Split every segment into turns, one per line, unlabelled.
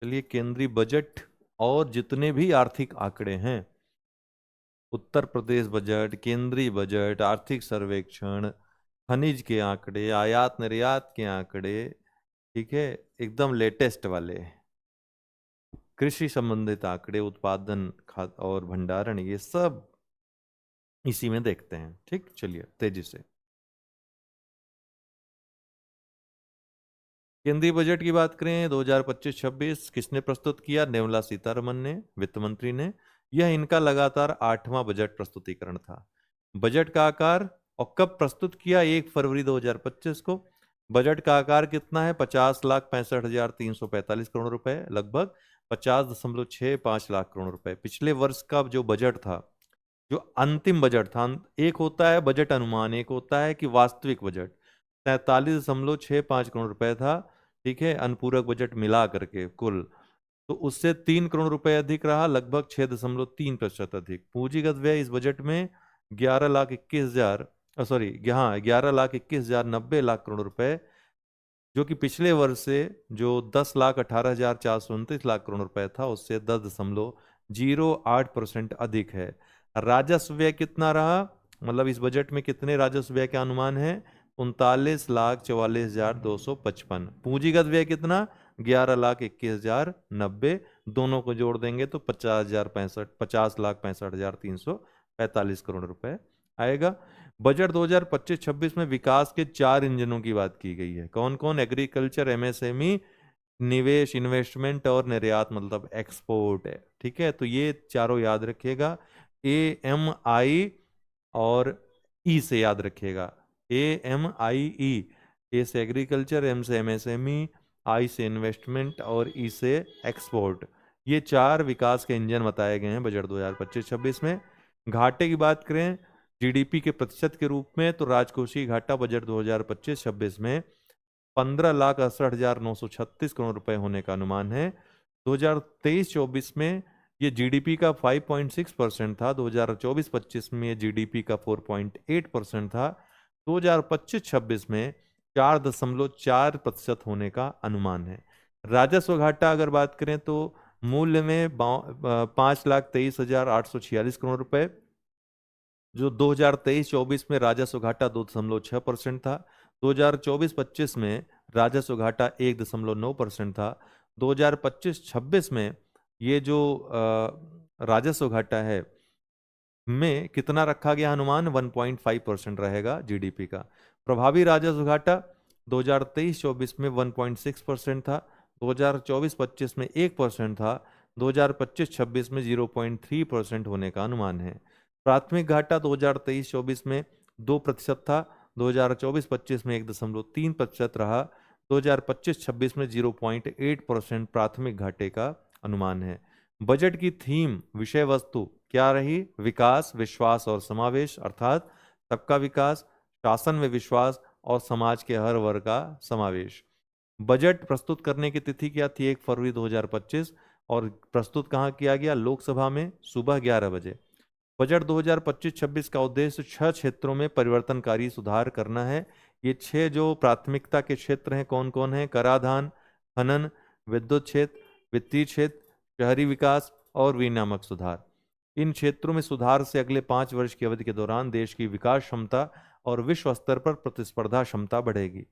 चलिए, केंद्रीय बजट और जितने भी आर्थिक आंकड़े हैं, उत्तर प्रदेश बजट, केंद्रीय बजट, आर्थिक सर्वेक्षण, खनिज के आंकड़े, आयात निर्यात के आंकड़े, ठीक है, एकदम लेटेस्ट वाले, कृषि संबंधित आंकड़े, उत्पादन, खाद और भंडारण, ये सब इसी में देखते हैं। ठीक, चलिए तेजी से केंद्रीय बजट की बात करें। 2025-26 किसने प्रस्तुत किया? निर्मला सीतारमन ने, वित्त मंत्री ने। यह इनका लगातार 8वां बजट प्रस्तुतिकरण था। बजट का आकार और कब प्रस्तुत किया? 1 फरवरी 2025 को। बजट का आकार कितना है? 50,65,345 करोड़ रुपए, लगभग 50.65 लाख करोड़ रुपए। पिछले वर्ष का जो बजट था, जो अंतिम बजट था, एक होता है बजट अनुमान, एक होता है कि वास्तविक बजट, 43.65 करोड़ रुपए था। ठीक है, अनुपूरक बजट मिला करके कुल, तो उससे 3 करोड़ रुपए अधिक रहा, लगभग 6.3% अधिक। पूंजीगत व्यय इस बजट में 11,21,000 सॉरी हाँ 11,21,090 लाख करोड़ रुपए, जो कि पिछले वर्ष से जो 10,18,429 लाख करोड़ रुपए था, उससे 10.08% अधिक है। राजस्व व्यय कितना रहा? मतलब इस बजट में कितने राजस्व व्यय का अनुमान है? 39,44,255। पूंजीगत व्यय कितना? 11,21,090। दोनों को जोड़ देंगे तो 50,65,345 करोड़ रुपए आएगा। बजट 2025-26 में विकास के 4 इंजनों की बात की गई है। कौन कौन? एग्रीकल्चर, एमएसएमई, निवेश, इन्वेस्टमेंट और निर्यात, मतलब एक्सपोर्ट है। ठीक है, तो ये चारों याद रखिएगा। AMI और ई से याद रखिएगा। AMIE, ए से एग्रीकल्चर, एम से एमएसएमई, आई से इन्वेस्टमेंट और ई से एक्सपोर्ट। ये 4 विकास के इंजन बताए गए हैं बजट 2025-26 में। घाटे की बात करें जीडीपी के प्रतिशत के रूप में, तो राजकोषीय घाटा बजट 2025-26 में 15,68,936 करोड़ रुपए होने का अनुमान है। 2023-24 में ये जीडीपी का 5.6% था। 2024-25 में ये जीडीपी का 4.8% था। 2025-26 में 4.4% होने का अनुमान है। राजस्व घाटा अगर बात करें तो मूल्य में 5,23,846 करोड़ रुपए, जो 2023-24 में राजस्व घाटा 2.6% था। 2024-25 में राजस्व घाटा 1.9% था। 2025-26 में ये जो राजस्व घाटा है में कितना रखा गया अनुमान? 1.5% रहेगा जीडीपी का। प्रभावी राजस्व घाटा 2023-24 में 1.6% था। 2024-25 में 1% था। 2025-26 में 0.3% होने का अनुमान है। प्राथमिक घाटा 2023-24 में 2% था। 2024-25 में 1.3% रहा। 2025-26 में 0.8% प्राथमिक घाटे का अनुमान है। बजट की थीम, विषय वस्तु क्या रही? विकास, विश्वास और समावेश, अर्थात सबका विकास, शासन में विश्वास और समाज के हर वर्ग का समावेश। बजट प्रस्तुत करने की तिथि क्या थी? 1 फरवरी 2025। और प्रस्तुत कहाँ किया गया? लोकसभा में, सुबह 11 बजे। बजट 2025-26 का उद्देश्य 6 क्षेत्रों में परिवर्तनकारी सुधार करना है। ये 6 जो प्राथमिकता के क्षेत्र हैं कौन कौन है? कराधान, खनन, विद्युत क्षेत्र, वित्तीय क्षेत्र, शहरी विकास और विनियामक सुधार। इन क्षेत्रों में सुधार से अगले 5 वर्ष की अवधि के दौरान देश की विकास क्षमता और विश्व स्तर पर प्रतिस्पर्धा क्षमता बढ़ेगी।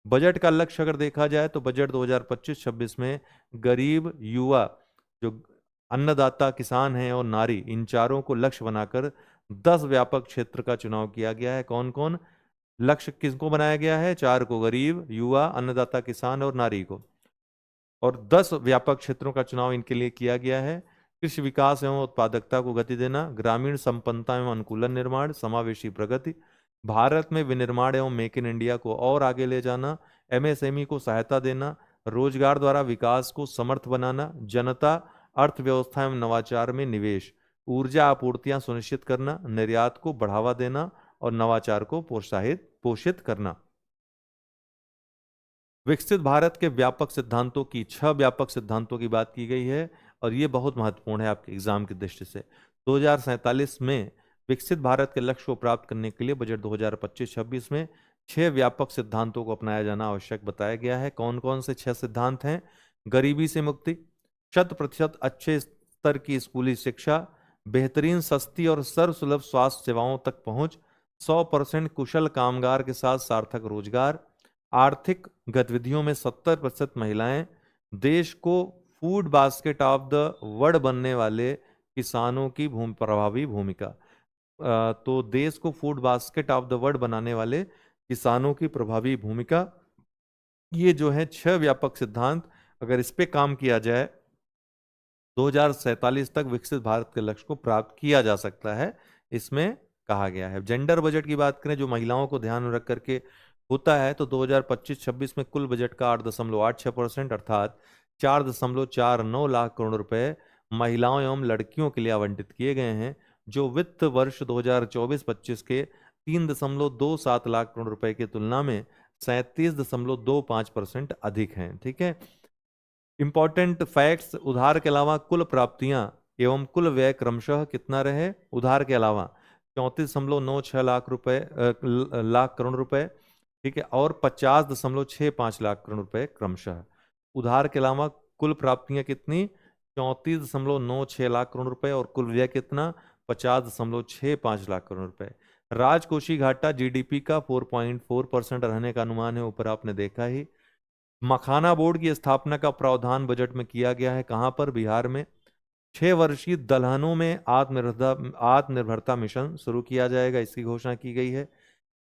बजट का लक्ष्य अगर देखा जाए तो बजट 2025-26 में गरीब, युवा, जो अन्नदाता, किसान हैं और नारी, इन चारों को लक्ष्य बनाकर 10 व्यापक क्षेत्र का चुनाव किया गया है। कौन कौन? लक्ष्य किसको बनाया गया है? 4 को, गरीब, युवा, अन्नदाता, किसान और नारी को। और 10 व्यापक क्षेत्रों का चुनाव इनके लिए किया गया है। कृषि विकास एवं उत्पादकता को गति देना, ग्रामीण संपन्नता एवं अनुकूलन निर्माण, समावेशी प्रगति, भारत में विनिर्माण एवं मेक इन इंडिया को और आगे ले जाना, एमएसएमई को सहायता देना, रोजगार द्वारा विकास को समर्थ बनाना, जनता, अर्थव्यवस्था एवं नवाचार में निवेश, ऊर्जा आपूर्तियां सुनिश्चित करना, निर्यात को बढ़ावा देना और नवाचार को पोषित करना। विकसित भारत के व्यापक सिद्धांतों की 6 व्यापक सिद्धांतों की बात की गई है और ये बहुत महत्वपूर्ण है आपके एग्जाम की दृष्टि से। 2047 में विकसित भारत के लक्ष्य को प्राप्त करने के लिए बजट 2025-26 में 6 व्यापक सिद्धांतों को अपनाया जाना आवश्यक बताया गया है। कौन कौन से 6 सिद्धांत हैं? गरीबी से मुक्ति, 100% अच्छे स्तर की स्कूली शिक्षा, बेहतरीन सस्ती और सर्वसुलभ स्वास्थ्य सेवाओं तक पहुंच, 100% कुशल कामगार के साथ सार्थक रोजगार, आर्थिक गतिविधियों में 70% महिलाएं, देश को food basket of the world बनने वाले किसानों की प्रभावी भूमिका। तो देश को food basket of the world बनाने वाले किसानों की प्रभावी भूमिका, ये जो है 6 व्यापक सिद्धांत, अगर इस पे काम किया जाए 2047 तक विकसित भारत के लक्ष्य को प्राप्त किया जा सकता है, इसमें कहा गया है। जेंडर बजट की बात करें जो महिलाओं को ध्यान में रख करके होता है, तो 2025-26 में कुल बजट का 8.86% अर्थात 4.49 लाख करोड़ रुपए महिलाओं एवं लड़कियों के लिए आवंटित किए गए हैं, जो वित्त वर्ष 2024-25 के 3.27 लाख करोड़ रुपए की तुलना में 37.25% अधिक हैं। ठीक है। इंपॉर्टेंट फैक्ट्स, उधार के अलावा कुल प्राप्तियां एवं कुल व्यय क्रमशः कितना रहे? उधार के अलावा 34.96 लाख रुपए लाख करोड़ रुपए, ठीक है, और 50.65 लाख करोड़ रुपए क्रमशः। उधार के अलावा कुल प्राप्तियां कितनी? 34.96 लाख करोड़ रुपए, और कुल व्यय कितना? 50.65 लाख करोड़ रुपए। राजकोषीय घाटा जीडीपी का 4.4% रहने का अनुमान है, ऊपर आपने देखा ही। मखाना बोर्ड की स्थापना का प्रावधान बजट में किया गया है, कहां पर? बिहार में। 6 वर्षीय दलहनों में आत्मनिर्भरता मिशन शुरू किया जाएगा, इसकी घोषणा की गई है।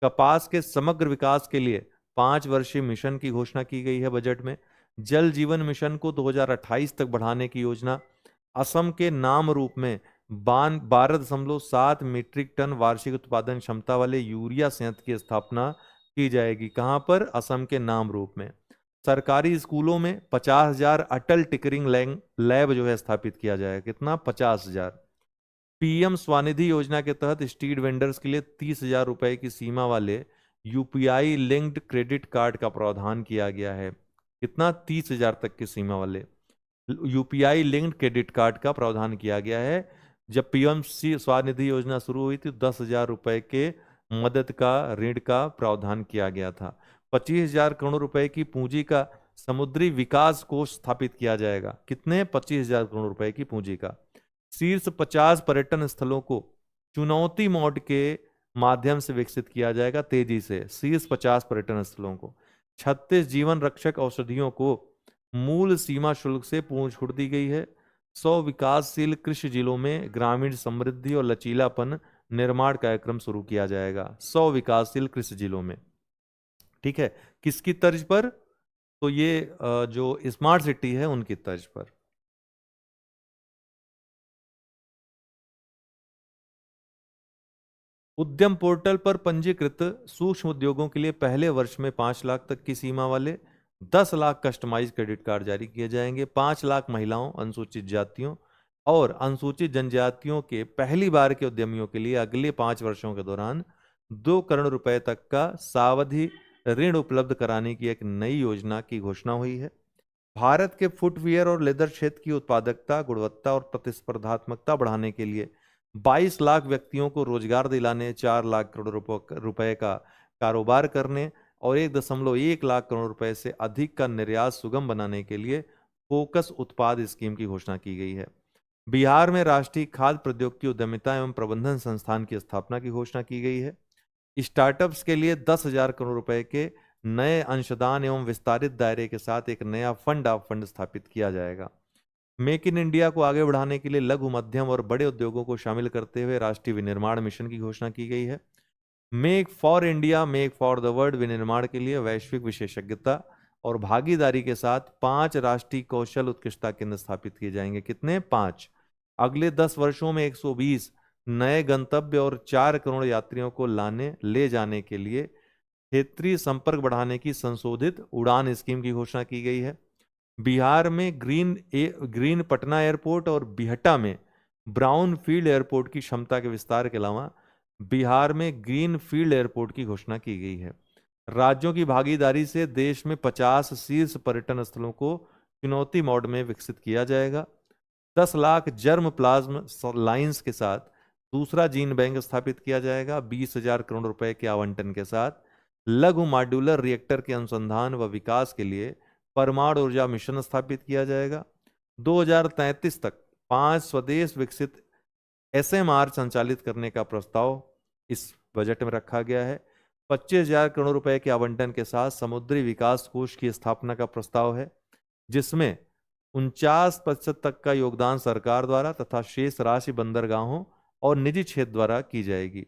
कपास के समग्र विकास के लिए 5 वर्षीय मिशन की घोषणा की गई है बजट में। जल जीवन मिशन को 2028 तक बढ़ाने की योजना। असम के नाम रूप में 12.7 मीट्रिक टन वार्षिक उत्पादन क्षमता वाले यूरिया संयंत्र की स्थापना की जाएगी, कहां पर? असम के नाम रूप में। सरकारी स्कूलों में 50,000 अटल टिकरिंग लैब जो है स्थापित किया जाएगा, कितना? 50,000। पीएम स्वनिधि योजना के तहत स्ट्रीट वेंडर्स के लिए 30,000 रुपए की सीमा वाले यूपीआई लिंक्ड क्रेडिट कार्ड का प्रावधान किया गया है, कितना? 30,000 तक की सीमा वाले यूपीआई लिंक्ड क्रेडिट कार्ड का प्रावधान किया गया है। जब पीएम स्वनिधि योजना शुरू हुई थी 10,000 रुपए के मदद का ऋण का प्रावधान किया गया था। 25,000 करोड़ रुपए की पूंजी का समुद्री विकास कोष स्थापित किया जाएगा, कितने? 25,000 करोड़ रुपए की पूंजी का। शीर्ष 50 पर्यटन स्थलों को चुनौती मोड के माध्यम से विकसित किया जाएगा, तेजी से शीर्ष 50 पर्यटन स्थलों को। 36 जीवन रक्षक औषधियों को मूल सीमा शुल्क से पूर्ण छूट दी गई है। 100 विकासशील कृषि जिलों में ग्रामीण समृद्धि और लचीलापन निर्माण कार्यक्रम शुरू किया जाएगा, 100 विकासशील कृषि जिलों में। ठीक है, किसकी तर्ज पर? तो ये जो स्मार्ट सिटी है उनकी तर्ज पर। उद्यम पोर्टल पर पंजीकृत सूक्ष्म उद्योगों के लिए पहले वर्ष में 5 लाख तक की सीमा वाले 10 लाख कस्टमाइज क्रेडिट कार्ड जारी किए जाएंगे। 5 लाख महिलाओं, अनुसूचित जातियों और अनुसूचित जनजातियों के पहली बार के उद्यमियों के लिए अगले 5 वर्षों के दौरान 2 करोड़ रुपए तक का सावधि ऋण उपलब्ध कराने की एक नई योजना की घोषणा हुई है। भारत के फुटवियर और लेदर क्षेत्र की उत्पादकता, गुणवत्ता और प्रतिस्पर्धात्मकता बढ़ाने के लिए 22 लाख व्यक्तियों को रोजगार दिलाने, 4 लाख करोड़ रुपए का कारोबार करने और 1.1 लाख करोड़ रुपए से अधिक का निर्यात सुगम बनाने के लिए फोकस उत्पाद स्कीम की घोषणा की गई है। बिहार में राष्ट्रीय खाद्य प्रौद्योगिकी उद्यमिता एवं प्रबंधन संस्थान की स्थापना की घोषणा की गई है। स्टार्टअप्स के लिए 10,000 करोड़ रुपए के नए अंशदान एवं विस्तारित दायरे के साथ एक नया फंड ऑफ फंड स्थापित किया जाएगा। मेक इन इंडिया को आगे बढ़ाने के लिए लघु, मध्यम और बड़े उद्योगों को शामिल करते हुए राष्ट्रीय विनिर्माण मिशन की घोषणा की गई है। Make for India, make for the world विनिर्माण के लिए वैश्विक विशेषज्ञता और भागीदारी के साथ 5 राष्ट्रीय कौशल उत्कृष्टता केंद्र स्थापित किए जाएंगे, कितने? 5। अगले 10 वर्षों में 120 नए गंतव्य और 4 करोड़ यात्रियों को ले जाने के लिए क्षेत्रीय संपर्क बढ़ाने की संशोधित उड़ान स्कीम की घोषणा की गई है। बिहार में ग्रीन पटना एयरपोर्ट और बिहटा में ब्राउन फील्ड एयरपोर्ट की क्षमता के विस्तार के अलावा बिहार में ग्रीन फील्ड एयरपोर्ट की घोषणा की गई है। राज्यों की भागीदारी से देश में 50 शीर्ष पर्यटन स्थलों को चुनौती मोड में विकसित किया जाएगा। 10 लाख जर्म प्लाज्म लाइंस के साथ दूसरा जीन बैंक स्थापित किया जाएगा। 20,000 करोड़ रुपए के आवंटन के साथ लघु मॉड्यूलर रिएक्टर के अनुसंधान व विकास के लिए परमाणु ऊर्जा मिशन स्थापित किया जाएगा। 2033 तक 5 स्वदेश विकसित एसएमआर संचालित करने का प्रस्ताव इस बजट में रखा गया है। 25,000 करोड़ रुपए के आवंटन के साथ समुद्री विकास कोष की स्थापना का प्रस्ताव है, जिसमें 49% तक का योगदान सरकार द्वारा तथा शेष राशि बंदरगाहों और निजी क्षेत्र द्वारा की जाएगी।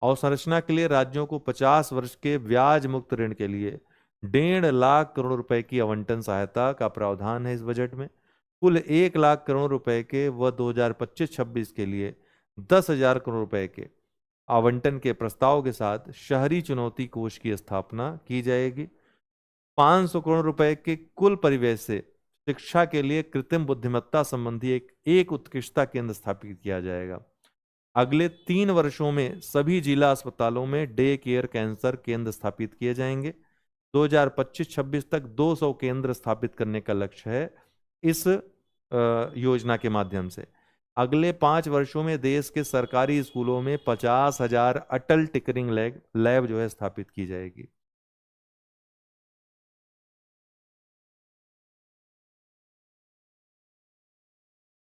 अवसंरचना के लिए राज्यों को 50 वर्ष के ब्याज मुक्त ऋण के लिए 1.5 लाख करोड़ रुपए की आवंटन सहायता का प्रावधान है इस बजट में। कुल 1 लाख करोड़ रुपए के व 2025-26 के लिए 10,000 करोड़ रुपए के आवंटन के प्रस्ताव के साथ शहरी चुनौती कोष की स्थापना की जाएगी। 500 करोड़ रुपए के कुल परिवेश से शिक्षा के लिए कृत्रिम बुद्धिमत्ता संबंधी एक उत्कृष्टता केंद्र स्थापित किया जाएगा। अगले 3 वर्षों में सभी जिला अस्पतालों में डे केयर कैंसर केंद्र स्थापित किए जाएंगे। 2025-26 तक 200 केंद्र स्थापित करने का लक्ष्य है इस योजना के माध्यम से। अगले 5 वर्षों में देश के सरकारी स्कूलों में 50,000 अटल टिकरिंग लैब जो है स्थापित की जाएगी।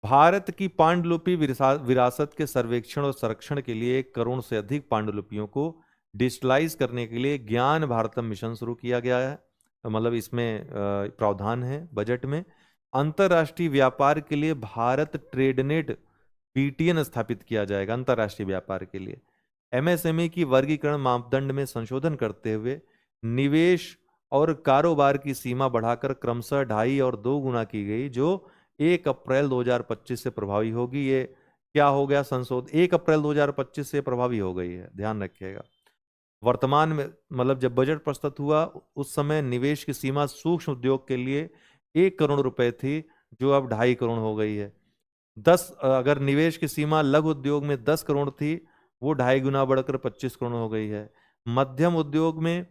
भारत की पांडुलिपि विरासत के सर्वेक्षण और संरक्षण के लिए 1 करोड़ से अधिक पांडुलिपियों को डिजिटलाइज करने के लिए ज्ञान भारतम मिशन शुरू किया गया है। मतलब इसमें प्रावधान है बजट में। अंतर्राष्ट्रीय व्यापार के लिए भारत ट्रेडनेट बीटीएन स्थापित किया जाएगा अंतर्राष्ट्रीय व्यापार के लिए। एमएसएमई की वर्गीकरण मापदंड में संशोधन करते हुए निवेश और कारोबार की सीमा बढ़ाकर क्रमशः 2.5 और 2 गुना की गई, जो 1 अप्रैल 2025 से प्रभावी होगी। ये क्या हो गया संशोधन? 1 अप्रैल 2025 से प्रभावी हो गई है, ध्यान रखिएगा। वर्तमान में मतलब जब बजट प्रस्तुत हुआ उस समय निवेश की सीमा सूक्ष्म उद्योग के लिए 1 करोड़ रुपए थी, जो अब 2.5 करोड़ हो गई है। अगर निवेश की सीमा लघु उद्योग में 10 करोड़ थी, वो 2.5 गुना बढ़कर 25 करोड़ हो गई है। मध्यम उद्योग में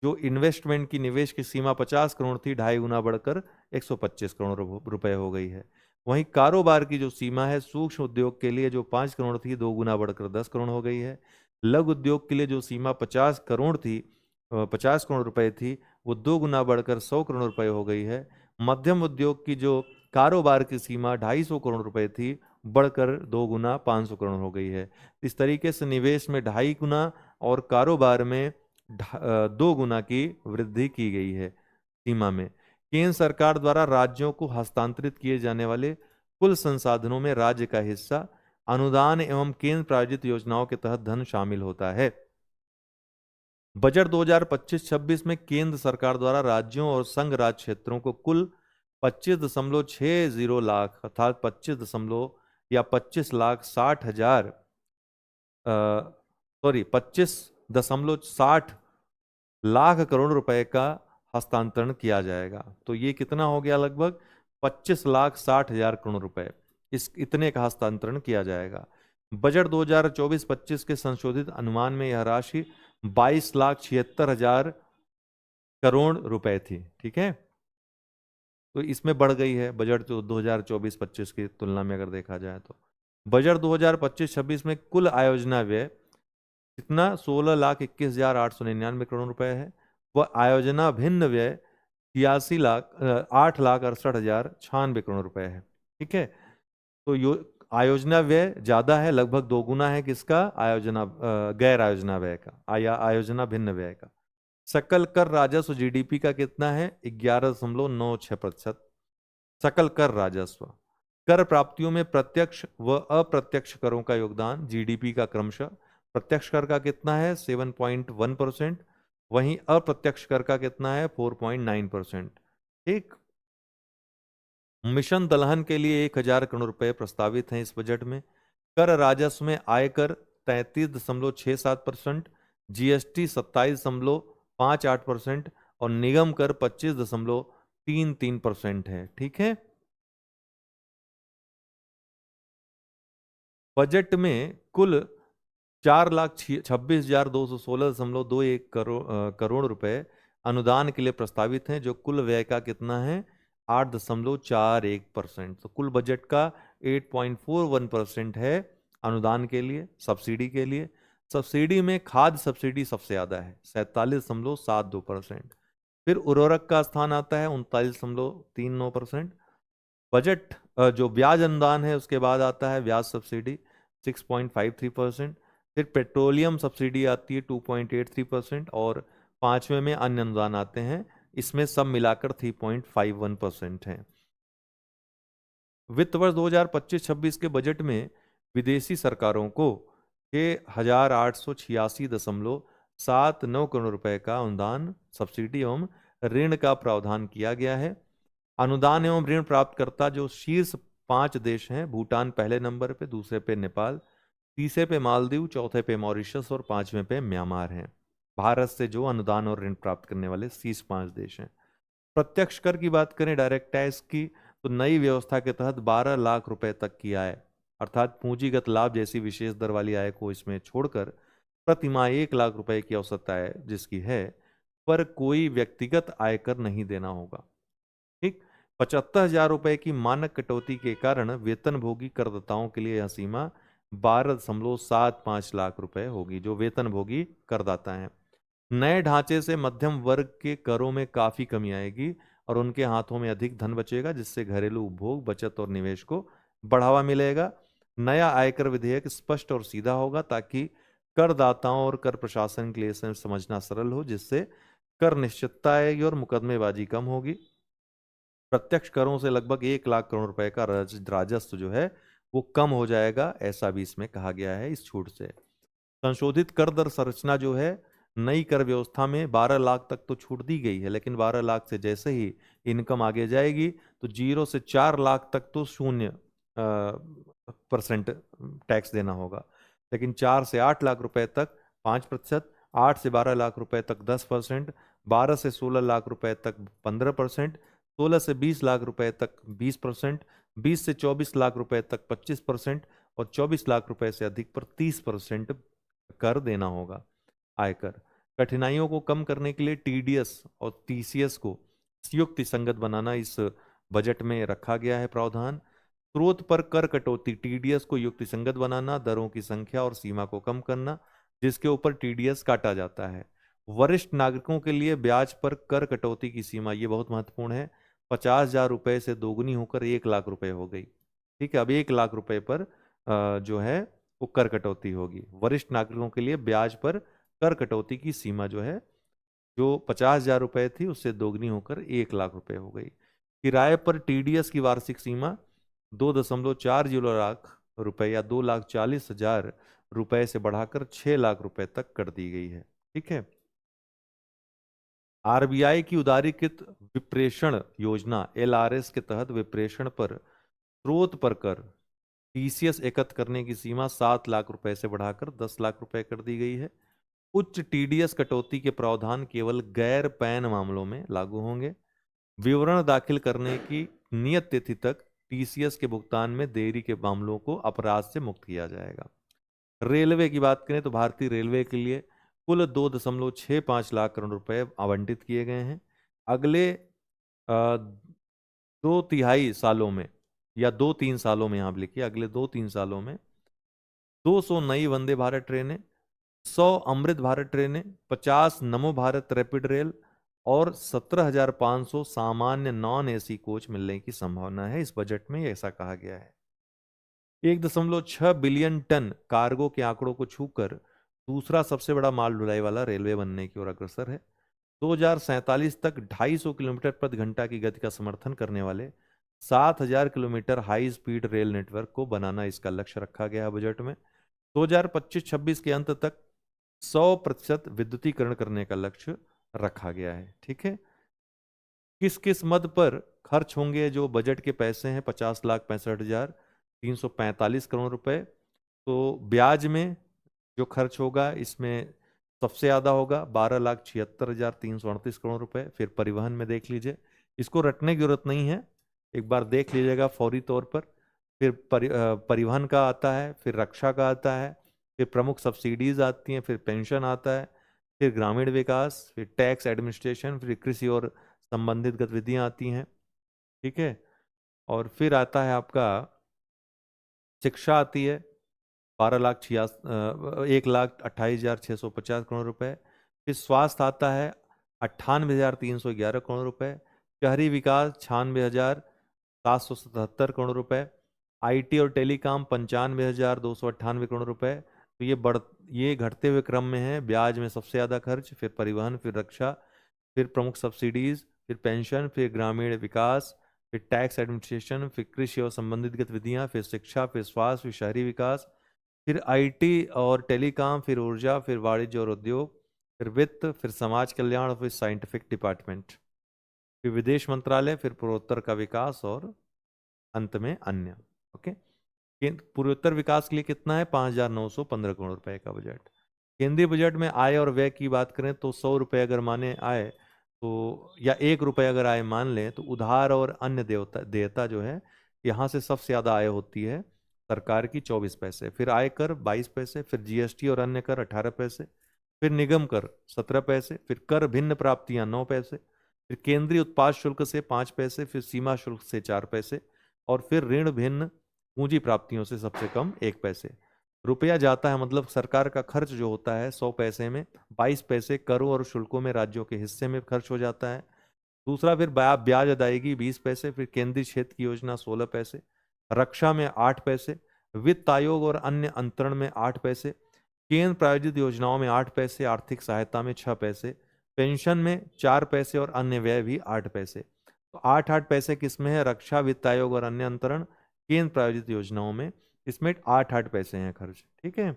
जो इन्वेस्टमेंट की निवेश की सीमा 50 करोड़ थी, 2.5 गुना बढ़कर 125 करोड़ रुपए हो गई है। वहीं कारोबार की जो सीमा है सूक्ष्म उद्योग के लिए जो 5 करोड़ थी, 2 गुना बढ़कर 10 करोड़ हो गई है। लघु उद्योग के लिए जो सीमा 50 करोड़ थी, 50 करोड़ रुपए थी, वो 2 गुना बढ़कर 100 करोड़ रुपए हो गई है। मध्यम उद्योग की जो कारोबार की सीमा 250 करोड़ रुपए थी, बढ़कर 2 गुना 500 करोड़ हो गई है। इस तरीके से निवेश में 2.5 गुना और कारोबार में 2 गुना की वृद्धि की गई है सीमा में। केंद्र सरकार द्वारा राज्यों को हस्तांतरित किए जाने वाले कुल संसाधनों में राज्य का हिस्सा अनुदान एवं केंद्र प्रायोजित योजनाओं के तहत धन शामिल होता है। बजट 2025-26 में केंद्र सरकार द्वारा राज्यों और संघ राज्य क्षेत्रों को कुल 25.60 लाख अर्थात 25.60 लाख करोड़ रुपए का हस्तांतरण किया जाएगा। तो ये कितना हो गया? लगभग 25,60,000 करोड़ रुपए इतने का हस्तांतरण किया जाएगा। बजट 2024-25 के संशोधित अनुमान में यह राशि 22,76,000 करोड़ रुपए थी। ठीक है, तो इसमें बढ़ गई है बजट 2024-25 की तुलना में अगर देखा जाए तो। बजट 2025-26 में कुल आयोजना व्यय कितना? 16,21,899 करोड़ रुपए है। वह आयोजना भिन्न व्यय 8,68,096 करोड़ रुपए है। ठीक है, तो आयोजना व्यय ज्यादा है, लगभग 2 गुना है किसका? गैर आयोजना व्यय का, आयोजना भिन्न व्यय का। सकल कर राजस्व जीडीपी का कितना है? 11.96%। सकल कर राजस्व। कर प्राप्तियों में प्रत्यक्ष व अप्रत्यक्ष करों का योगदान जीडीपी का क्रमशः प्रत्यक्ष कर का कितना है? 7.1%। वहीं अप्रत्यक्ष कर का कितना है? 4.9%। ठीक। मिशन दलहन के लिए 1,000 करोड़ रुपए प्रस्तावित हैं इस बजट में। कर राजस्व में आयकर 33.67%, जीएसटी 27.58% और निगम कर 25.33% है। ठीक है, बजट में कुल 4,26,216.21 करोड़ रुपए अनुदान के लिए प्रस्तावित हैं, जो कुल व्यय का कितना है? 8.41%। तो कुल बजट का 8.41% है अनुदान के लिए, सब्सिडी के लिए। सब्सिडी में खाद्य सब्सिडी सबसे ज्यादा है, 47.72%। फिर उर्वरक का स्थान आता है 39.39%। बजट जो ब्याज अनुदान है उसके बाद आता है ब्याज सब्सिडी 6.53%, फिर पेट्रोलियम सब्सिडी आती है 2.83%, और पांचवें में अन्य अनुदान आते हैं, इसमें सब मिलाकर 3.51% है। वित्त वर्ष 2025-26 के बजट में विदेशी सरकारों को 6,886.79 करोड़ रुपए का अनुदान, सब्सिडी एवं ऋण का प्रावधान किया गया है। अनुदान एवं ऋण प्राप्तकर्ता जो शीर्ष 5 देश हैं, भूटान पहले नंबर पे, दूसरे पे नेपाल, तीसरे पे मालदीव, चौथे पे मॉरिशस और पांचवें पे म्यांमार हैं। भारत से जो अनुदान और ऋण प्राप्त करने वाले शीर्ष 5 देश हैं। प्रत्यक्ष कर की बात करें, डायरेक्ट टैक्स की, तो नई व्यवस्था के तहत 12 लाख रुपए तक की आय, अर्थात पूंजीगत लाभ जैसी विशेष दर वाली आय को इसमें छोड़कर प्रति माह 1 लाख रुपए की औसत आय जिसकी है, पर कोई व्यक्तिगत आयकर नहीं देना होगा। ठीक, 75,000 रुपए की मानक कटौती के कारण वेतनभोगी करदाताओं के लिए यह सीमा 12.75 लाख रुपए होगी, जो वेतनभोगी करदाता हैं। नए ढांचे से मध्यम वर्ग के करों में काफी कमी आएगी और उनके हाथों में अधिक धन बचेगा, जिससे घरेलू उपभोग, बचत और निवेश को बढ़ावा मिलेगा। नया आयकर विधेयक स्पष्ट और सीधा होगा ताकि करदाताओं और कर प्रशासन के लिए इसे समझना सरल हो, जिससे कर निश्चितता आएगी और मुकदमेबाजी कम होगी। प्रत्यक्ष करों से लगभग 1 लाख करोड़ रुपए का राजस्व जो है वो कम हो जाएगा, ऐसा भी इसमें कहा गया है इस छूट से। संशोधित कर दर संरचना जो है, नई कर व्यवस्था में 12 लाख तक तो छूट दी गई है, लेकिन 12 लाख से जैसे ही इनकम आगे जाएगी तो 0 से 4 लाख तक तो 0% टैक्स देना होगा, लेकिन 4 से 8 लाख रुपए तक 5%, 8 से 12 लाख रुपए तक 10%, 12 से 16 लाख रुपए तक 15%, 16 से 20 लाख रुपए तक 20%, 20 से 24 लाख रुपए तक 25%, और 24 लाख रुपए से अधिक पर 30% कर देना होगा आयकर। कठिनाइयों को कम करने के लिए टीडीएस और टीसीएस को युक्ति संगत बनाना इस बजट में रखा गया है प्रावधान। स्रोत पर कर कटौती, टीडीएस को युक्ति संगत बनाना, दरों की संख्या और सीमा को कम करना जिसके ऊपर टीडीएस काटा जाता है। वरिष्ठ नागरिकों के लिए ब्याज पर कर कटौती की सीमा, ये बहुत महत्वपूर्ण है, 50,000 रुपए से दोगुनी होकर 1 लाख रुपए हो गई। ठीक है, अब 1 लाख रुपए पर जो है वो कर कटौती होगी। वरिष्ठ नागरिकों के लिए ब्याज पर कर कटौती की सीमा जो है, जो 50,000 रुपए थी उससे दोगुनी होकर 1 लाख रुपए हो गई। किराए पर टीडीएस की वार्षिक सीमा 2.40 लाख रुपए या 2,40,000 रुपए से बढ़ाकर 6 लाख रुपए तक कर दी गई है। ठीक है, आरबीआई की उदारीकृत विप्रेषण योजना एलआरएस के तहत विप्रेषण पर स्रोत पर कर टीसीएस एकत्र करने की सीमा 7 लाख रुपए से बढ़ाकर 10 लाख रुपए कर दी गई है। उच्च टीडीएस कटौती के प्रावधान केवल गैर पैन मामलों में लागू होंगे। विवरण दाखिल करने की नियत तिथि तक टीसीएस के भुगतान में देरी के मामलों को अपराध से मुक्त किया जाएगा। रेलवे की बात करें तो भारतीय रेलवे के लिए कुल 2.65 लाख करोड़ रुपए आवंटित किए गए हैं। अगले 2 तिहाई सालों में या 2-3 सालों में, आप लिखिए अगले 2-3 सालों में 200 नई वंदे भारत ट्रेनें, 100 अमृत भारत ट्रेनें, 50 नमो भारत रैपिड रेल और 17,500 सामान्य नॉन एसी कोच मिलने की संभावना है। इस बजट में ऐसा कहा गया है। 1.6 बिलियन टन कार्गो के आंकड़ों को छूकर दूसरा सबसे बड़ा माल ढुलाई वाला रेलवे बनने की ओर अग्रसर है। 2047 तक 250 किलोमीटर प्रति घंटा की गति का समर्थन करने वाले 7,000 kilometre high speed rail network को बनाना इसका लक्ष्य रखा गया है बजट में। 2025-26 के अंत तक 100% विद्युतीकरण करने का लक्ष्य रखा गया है। ठीक है, किस किस मद पर खर्च होंगे जो बजट के पैसे हैं, 50,65,345 करोड़ रुपए। तो ब्याज में जो खर्च होगा इसमें सबसे ज्यादा होगा 12,76,338 करोड़ रुपए। फिर परिवहन में देख लीजिए, इसको रटने की जरूरत नहीं है, एक बार देख लीजिएगा फौरी तौर पर। फिर परिवहन का आता है, फिर रक्षा का आता है, फिर प्रमुख सब्सिडीज आती हैं, फिर पेंशन आता है, फिर ग्रामीण विकास, फिर टैक्स एडमिनिस्ट्रेशन, फिर कृषि और संबंधित गतिविधियां आती हैं। ठीक है, और फिर आता है आपका शिक्षा आती है, 1,28,650 करोड़ रुपए। फिर स्वास्थ्य आता है 98,311 करोड़ रुपए। शहरी विकास 777 करोड़ रुपए। आईटी और टेलीकॉम 95,298 करोड़ रुपए। तो ये घटते हुए क्रम में है। ब्याज में सबसे ज्यादा खर्च, फिर परिवहन, फिर रक्षा, फिर प्रमुख सब्सिडीज, फिर पेंशन, फिर ग्रामीण विकास, फिर टैक्स एडमिनिस्ट्रेशन, फिर कृषि और संबंधित गतिविधियां, फिर शिक्षा, फिर स्वास्थ्य, फिर शहरी विकास, फिर आईटी और टेलीकॉम, फिर ऊर्जा, फिर वाणिज्य और उद्योग, फिर वित्त, फिर समाज कल्याण और फिर साइंटिफिक डिपार्टमेंट, फिर विदेश मंत्रालय, फिर पूर्वोत्तर का विकास और अंत में अन्य। ओके। पूर्वोत्तर विकास के लिए कितना है? 5,915 करोड़ रुपए का बजट। केंद्रीय बजट में आय और व्यय की बात करें तो 100 रुपए अगर माने आय तो, या 1 रुपए अगर आय मान लें तो उधार और अन्य देयता देयता जो है, यहाँ से सबसे ज्यादा आय होती है सरकार की 24 पैसे, फिर आयकर 22 पैसे, फिर जीएसटी और अन्य कर 18 पैसे, फिर निगम कर 17 पैसे, फिर कर भिन्न प्राप्तियां 9 पैसे, फिर केंद्रीय उत्पाद शुल्क से 5 पैसे, फिर सीमा शुल्क से 4 पैसे, और फिर ऋण भिन्न पूंजी प्राप्तियों से सबसे कम 1 पैसे। रुपया जाता है, मतलब सरकार का खर्च जो होता है 100 पैसे में 22 पैसे करों और शुल्कों में राज्यों के हिस्से में खर्च हो जाता है। दूसरा, फिर ब्याज अदायगी 20 पैसे, फिर केंद्रीय क्षेत्र की योजना 16 पैसे, रक्षा में 8 पैसे, वित्त आयोग और अन्य अंतरण में 8 पैसे, केंद्र प्रायोजित योजनाओं में 8 पैसे, आर्थिक सहायता में 6 पैसे, पेंशन में 4 पैसे और अन्य व्यय भी 8 पैसे। तो 8-8 पैसे किसमें है? रक्षा, वित्त आयोग और अन्य अंतरण, केंद्र प्रायोजित योजनाओं में, इसमें 8-8 पैसे हैं खर्च। ठीक है।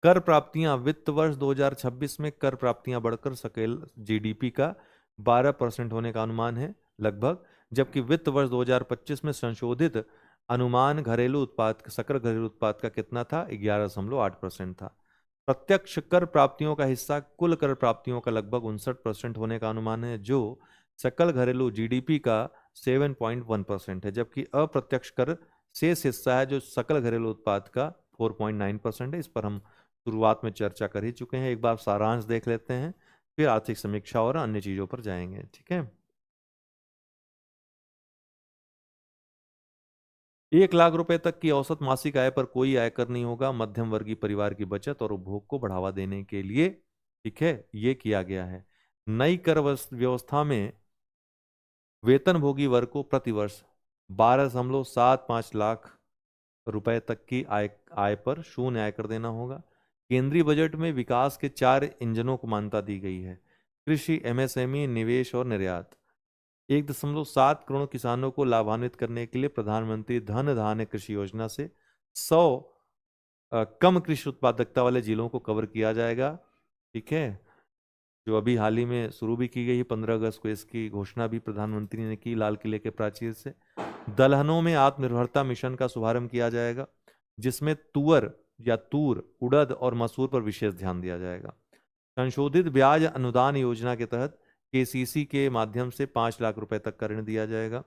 कर प्राप्तियां, वित्त वर्ष 2026 में कर प्राप्तियां बढ़कर सकल जीडीपी का 12% होने का अनुमान है लगभग, जबकि वित्त वर्ष 2025 में संशोधित अनुमान घरेलू उत्पाद, सकल घरेलू उत्पाद का कितना था? 11.8% था। प्रत्यक्ष कर प्राप्तियों का हिस्सा कुल कर प्राप्तियों का लगभग 59% होने का अनुमान है, जो सकल घरेलू जीडीपी का 7.1% है, जबकि अप्रत्यक्ष कर शेष हिस्सा है जो सकल घरेलू उत्पाद का 4.9% है। इस पर हम शुरुआत में चर्चा कर ही चुके हैं। एक बार सारांश देख लेते हैं, फिर आर्थिक समीक्षा और अन्य चीजों पर जाएंगे। ठीक है। 1 लाख रुपए तक की औसत मासिक आय पर कोई आयकर नहीं होगा। मध्यम वर्गीय परिवार की बचत और उपभोग को बढ़ावा देने के लिए, ठीक है, ये किया गया है। नई कर व्यवस्था में वेतनभोगी वर्ग को प्रतिवर्ष 12.75 लाख रुपए तक की आय पर शून्य आयकर देना होगा। केंद्रीय बजट में विकास के 4 इंजनों को मान्यता दी गई है: कृषि, एमएसएमई, निवेश और निर्यात। 1.7 करोड़ किसानों को लाभान्वित करने के लिए प्रधानमंत्री धन धान्य कृषि योजना से 100 कम कृषि उत्पादकता वाले जिलों को कवर किया जाएगा। ठीक है, जो अभी हाल ही में शुरू भी की गई है। 15 अगस्त को इसकी घोषणा भी प्रधानमंत्री ने की लाल किले के प्राचीर से। दलहनों में आत्मनिर्भरता मिशन का शुभारंभ किया जाएगा, जिसमें तुअर या तूर, उड़द और मसूर पर विशेष ध्यान दिया जाएगा। संशोधित ब्याज अनुदान योजना के तहत केसीसी के माध्यम से 5 लाख रुपए तक का ऋण दिया जाएगा।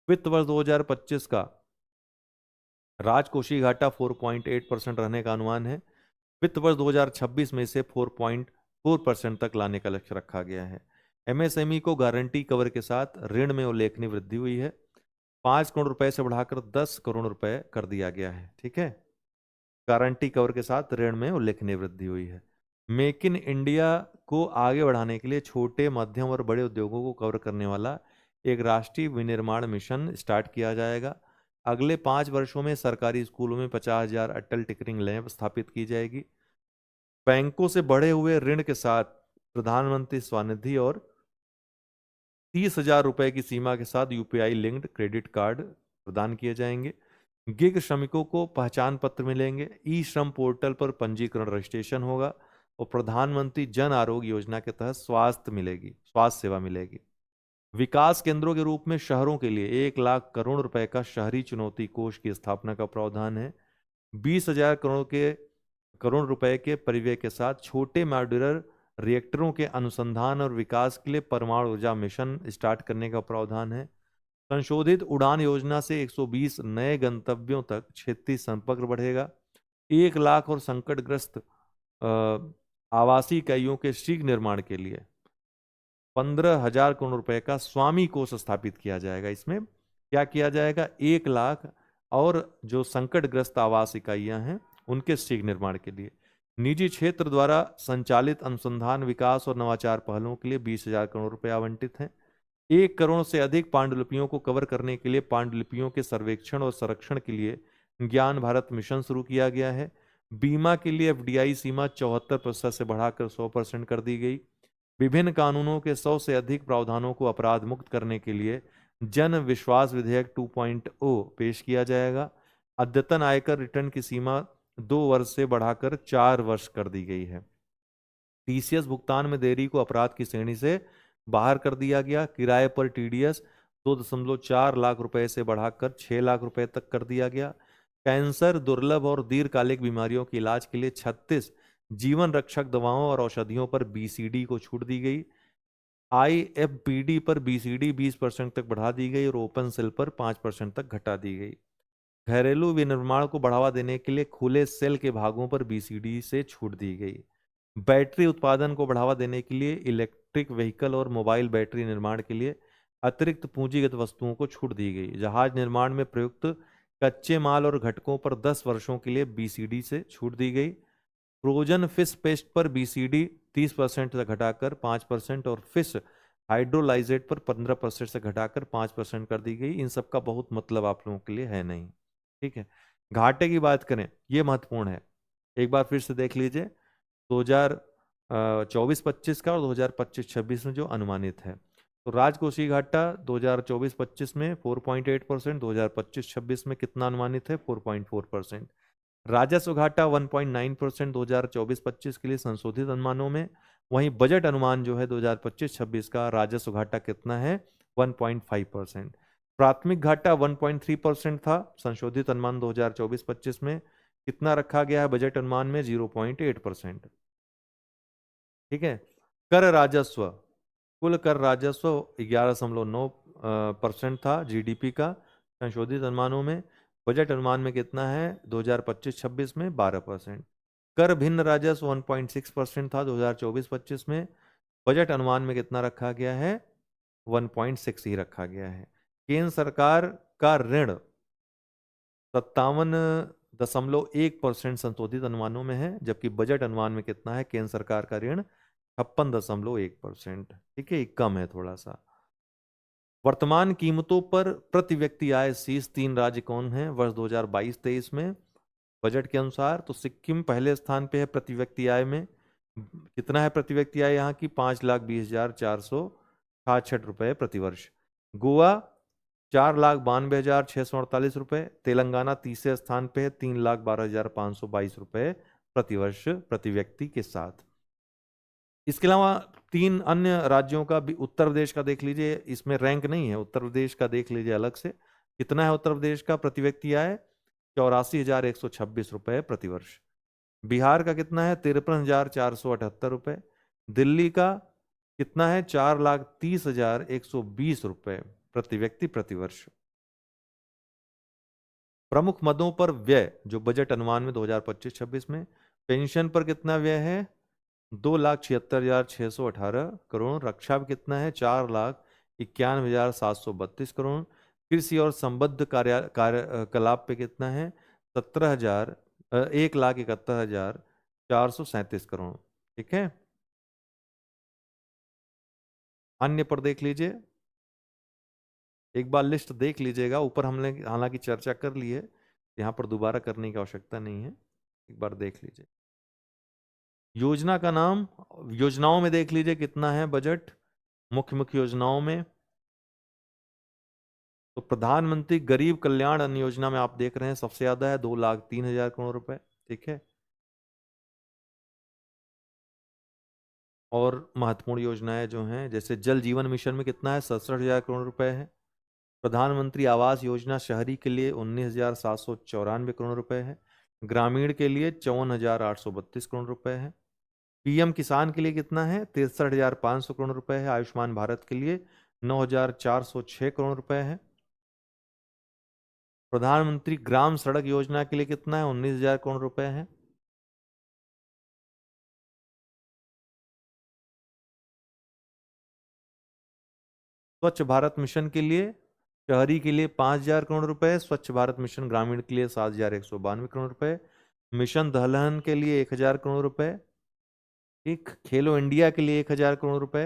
वित्त वर्ष 2025 का राजकोषीय घाटा 4.8% रहने का अनुमान है। वित्त वर्ष 2026 में इसे 4.4% तक लाने का लक्ष्य रखा गया है। एमएसएमई को गारंटी कवर के साथ ऋण में उल्लेखनीय वृद्धि हुई है। 5 करोड़ रुपए से बढ़ाकर 10 करोड़ रुपए कर दिया गया है। ठीक है, गारंटी कवर के साथ ऋण में उल्लेखनीय वृद्धि हुई है। मेक इन इंडिया को आगे बढ़ाने के लिए छोटे, मध्यम और बड़े उद्योगों को कवर करने वाला एक राष्ट्रीय विनिर्माण मिशन स्टार्ट किया जाएगा। अगले 5 वर्षों में सरकारी स्कूलों में 50,000 अटल टिकरिंग लैब स्थापित की जाएगी। बैंकों से बढ़े हुए ऋण के साथ प्रधानमंत्री स्वनिधि और 30,000 रुपए की सीमा के साथ यूपीआई लिंक्ड क्रेडिट कार्ड प्रदान किए जाएंगे। गिग श्रमिकों को पहचान पत्र मिलेंगे। ई श्रम पोर्टल पर पंजीकरण रजिस्ट्रेशन होगा और प्रधानमंत्री जन आरोग्य योजना के तहत स्वास्थ्य सेवा मिलेगी। विकास केंद्रों के रूप में शहरों के लिए 1 लाख करोड़ रुपए का शहरी चुनौती कोष की स्थापना का प्रावधान है। 20,000 करोड़ रुपए के परिव्यय के साथ छोटे मॉड्यूलर रिएक्टरों के अनुसंधान और विकास के लिए परमाणु ऊर्जा मिशन स्टार्ट करने का प्रावधान है। संशोधित उड़ान योजना से 120 नए गंतव्यों तक क्षेत्रीय संपर्क बढ़ेगा। 1 लाख और संकटग्रस्त आवासीय इकाइयों के शीघ्र निर्माण के लिए 15,000 करोड़ रुपए का स्वामी कोष स्थापित किया जाएगा। इसमें क्या किया जाएगा? 1 लाख और जो संकटग्रस्त आवास इकाइयां हैं उनके शीघ्र निर्माण के लिए निजी क्षेत्र द्वारा संचालित अनुसंधान, विकास और नवाचार पहलों के लिए 20,000 करोड़ रुपए आवंटित हैं। 1 करोड़ से अधिक पांडुलिपियों को कवर करने के लिए पांडुलिपियों के सर्वेक्षण और संरक्षण के लिए ज्ञान भारत मिशन शुरू किया गया है। बीमा के लिए एफडीआई सीमा 74% से बढ़ाकर 100% कर दी गई। विभिन्न कानूनों के 100 से अधिक प्रावधानों को अपराध मुक्त करने के लिए जन विश्वास विधेयक 2.0 पेश किया जाएगा। अद्यतन आयकर रिटर्न की सीमा 2 वर्ष से बढ़ाकर 4 वर्ष कर दी गई है। टीसीएस भुगतान में देरी को अपराध की श्रेणी से बाहर कर दिया गया। किराए पर टीडीएस 2.4 लाख रुपए से बढ़ाकर 6 लाख रुपए तक कर दिया गया। कैंसर, दुर्लभ और दीर्घकालिक बीमारियों के इलाज के लिए 36 जीवन रक्षक दवाओं और औषधियों पर बीसीडी को छूट दी गई। आईएफपीडी पर बीसीडी 20% तक बढ़ा दी गई और ओपन सेल पर 5% तक घटा दी गई। घरेलू विनिर्माण को बढ़ावा देने के लिए खुले सेल के भागों पर बीसीडी से छूट दी गई। बैटरी उत्पादन को बढ़ावा देने के लिए इलेक्ट्रिक व्हीकल और मोबाइल बैटरी निर्माण के लिए अतिरिक्त पूंजीगत वस्तुओं को छूट दी गई। जहाज निर्माण में प्रयुक्त कच्चे माल और घटकों पर 10 वर्षों के लिए बीसीडी से छूट दी गई। फ्रोजन फिश पेस्ट पर बीसीडी 30% से घटाकर 5% और फिश हाइड्रोलाइजेट पर 15% से घटाकर 5% कर दी गई। इन सब का बहुत मतलब आप लोगों के लिए है नहीं, ठीक है। घाटे की बात करें, ये महत्वपूर्ण है, एक बार फिर से देख लीजिए 2024-25 का और 2025-26 में जो अनुमानित है। तो राजकोषीय घाटा 2024-25 में 4.8%, 2025-26 में कितना अनुमानित है 4.4%। राजस्व घाटा 1.9% 2024-25 के लिए संशोधित अनुमानों में। वहीं बजट अनुमान जो है 2025-26 का राजस्व घाटा कितना है 1.5%। प्राथमिक घाटा 1.3% था संशोधित अनुमान 2024-25 में। कितना रखा गया है बजट अनुमान में 0.8%, ठीक है। कर राजस्व, कुल कर राजस्व 11.9% था जीडीपी का संशोधित अनुमानों में। बजट अनुमान में कितना है 2025-26 में 12%। कर भिन्न राजस्व 1.6% था 2024-25 में। बजट अनुमान में कितना रखा गया है 1.6 ही रखा गया है। केंद्र सरकार का ऋण 57.1% संशोधित अनुमानों में है, जबकि बजट अनुमान में कितना है केंद्र सरकार का ऋण 56.1%, ठीक है, कम है थोड़ा सा। वर्तमान कीमतों पर प्रति व्यक्ति आय शीर्ष 3 राज्य कौन है वर्ष 2022-23 में बजट के अनुसार? तो सिक्किम पहले स्थान पे है प्रति व्यक्ति आय में। कितना है प्रति व्यक्ति आय यहाँ की 5,20,466 रुपए प्रति वर्ष। गोवा 4,92,648 रुपए। तेलंगाना तीसरे स्थान पे है 3,12,522 रुपए प्रति वर्ष प्रति व्यक्ति के साथ। इसके अलावा 3 अन्य राज्यों का भी, उत्तर प्रदेश का देख लीजिए, इसमें रैंक नहीं है, उत्तर प्रदेश का देख लीजिए अलग से। कितना है उत्तर प्रदेश का प्रति व्यक्ति आय 84,126 रुपए प्रति वर्ष। बिहार का कितना है 53,478 रुपए। दिल्ली का कितना है 4,30,120 रुपए प्रति व्यक्ति प्रति वर्ष। प्रमुख मदों पर व्यय जो बजट अनुमान में 2025-26 में, पेंशन पर कितना व्यय है 2,76,618 करोड़। रक्षा में कितना है 4,91,732 करोड़। कृषि और संबद्ध कार्यकलाप पे कितना है 1,71,437 करोड़, ठीक है। अन्य पर देख लीजिए, एक बार लिस्ट देख लीजिएगा, ऊपर हमने हालांकि चर्चा कर ली है, यहाँ पर दोबारा करने की आवश्यकता नहीं है, एक बार देख लीजिए। योजना का नाम, योजनाओं में देख लीजिए कितना है बजट मुख्य मुख्य योजनाओं में। तो प्रधानमंत्री गरीब कल्याण अन्न योजना में आप देख रहे हैं सबसे ज्यादा है 2,03,000 करोड़ रुपए, ठीक है। और महत्वपूर्ण योजनाएं जो हैं जैसे जल जीवन मिशन में कितना है 67,000 करोड़ रुपए है। प्रधानमंत्री आवास योजना शहरी के लिए 19,794 करोड़ रुपए है। ग्रामीण के लिए 54,832 करोड़ रुपए है। पीएम किसान के लिए कितना है 63,500 करोड़ रुपए है। आयुष्मान भारत के लिए 9,406 करोड़ रुपए है। प्रधानमंत्री ग्राम सड़क योजना के लिए कितना है 19,000 करोड़ रुपए है। स्वच्छ भारत मिशन के लिए शहरी के लिए 5,000 करोड़ रुपए। स्वच्छ भारत मिशन ग्रामीण के लिए 7,192 करोड़ रुपए। मिशन दलहन के लिए 1,000 करोड़ रुपए। ठीक, खेलो इंडिया के लिए 1,000 करोड़ रुपए।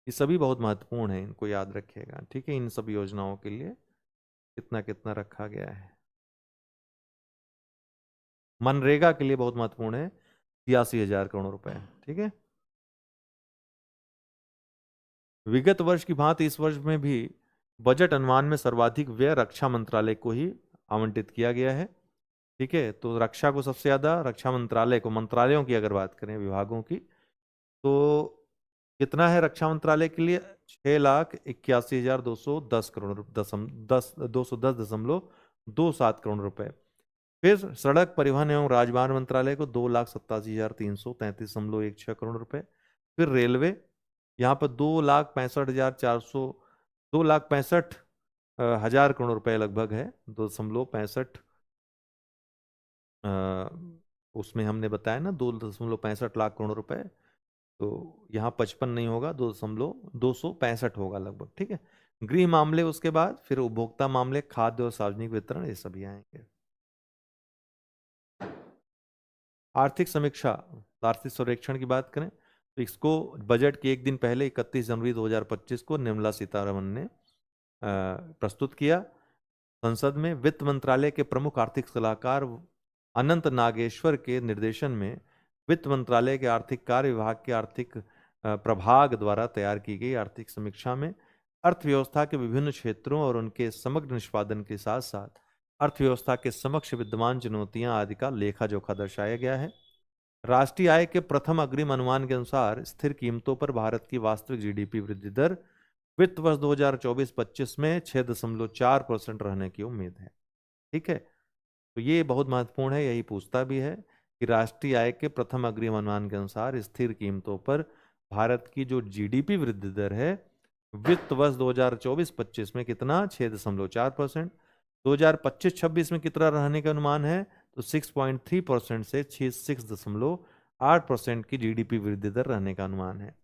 ये सभी बहुत महत्वपूर्ण है, इनको याद रखिएगा, ठीक है। इन सब योजनाओं के लिए कितना कितना रखा गया है। मनरेगा के लिए बहुत महत्वपूर्ण है, 83,000 करोड़ रुपए, ठीक है। विगत वर्ष की भांति इस वर्ष में भी बजट अनुमान में सर्वाधिक व्यय रक्षा मंत्रालय को ही आवंटित किया गया है, ठीक है। तो रक्षा को सबसे ज्यादा, रक्षा मंत्रालय को, मंत्रालयों की अगर बात करें, विभागों की, तो कितना है रक्षा मंत्रालय के लिए? 6,81,210 करोड़, 210,27 करोड़ रुपए। फिर सड़क परिवहन एवं राजमार्ग मंत्रालय को 2,87,333.16 करोड़ रुपए। फिर रेलवे, यहाँ पर 2,65,000 लगभग है, 2.65, उसमें हमने बताया ना 2.65 लाख करोड़ रुपए, तो यहाँ 55 नहीं होगा, 265 होगा लगभग, ठीक है। गृह मामले, उसके बाद फिर उपभोक्ता मामले, खाद्य और सार्वजनिक वितरण, ये सभी आएंगे। आर्थिक समीक्षा, आर्थिक सर्वेक्षण की बात करें तो इसको बजट के एक दिन पहले 31 जनवरी 2025 को निर्मला सीतारमण ने प्रस्तुत किया संसद में। वित्त मंत्रालय के प्रमुख आर्थिक सलाहकार अनंत नागेश्वर के निर्देशन में वित्त मंत्रालय के आर्थिक कार्य विभाग के आर्थिक प्रभाग द्वारा तैयार की गई आर्थिक समीक्षा में अर्थव्यवस्था के विभिन्न क्षेत्रों और उनके समग्र निष्पादन के साथ साथ अर्थव्यवस्था के समक्ष विद्यमान चुनौतियां आदि का लेखा जोखा दर्शाया गया है। राष्ट्रीय आय के प्रथम अग्रिम अनुमान के अनुसार स्थिर कीमतों पर भारत की वास्तविक जीडीपी वृद्धि दर वित्त वर्ष 2024-25 में 6.4% रहने की उम्मीद है, ठीक है। तो ये बहुत महत्वपूर्ण है, यही पूछता भी है कि राष्ट्रीय आय के प्रथम अग्रिम अनुमान के अनुसार स्थिर कीमतों पर भारत की जो जीडीपी वृद्धि दर है वित्त वर्ष 2024-25 में कितना? 6.4%। 2025-26 में कितना रहने का अनुमान है? तो 6.3% से 6.8% की जीडीपी वृद्धि दर रहने का अनुमान है।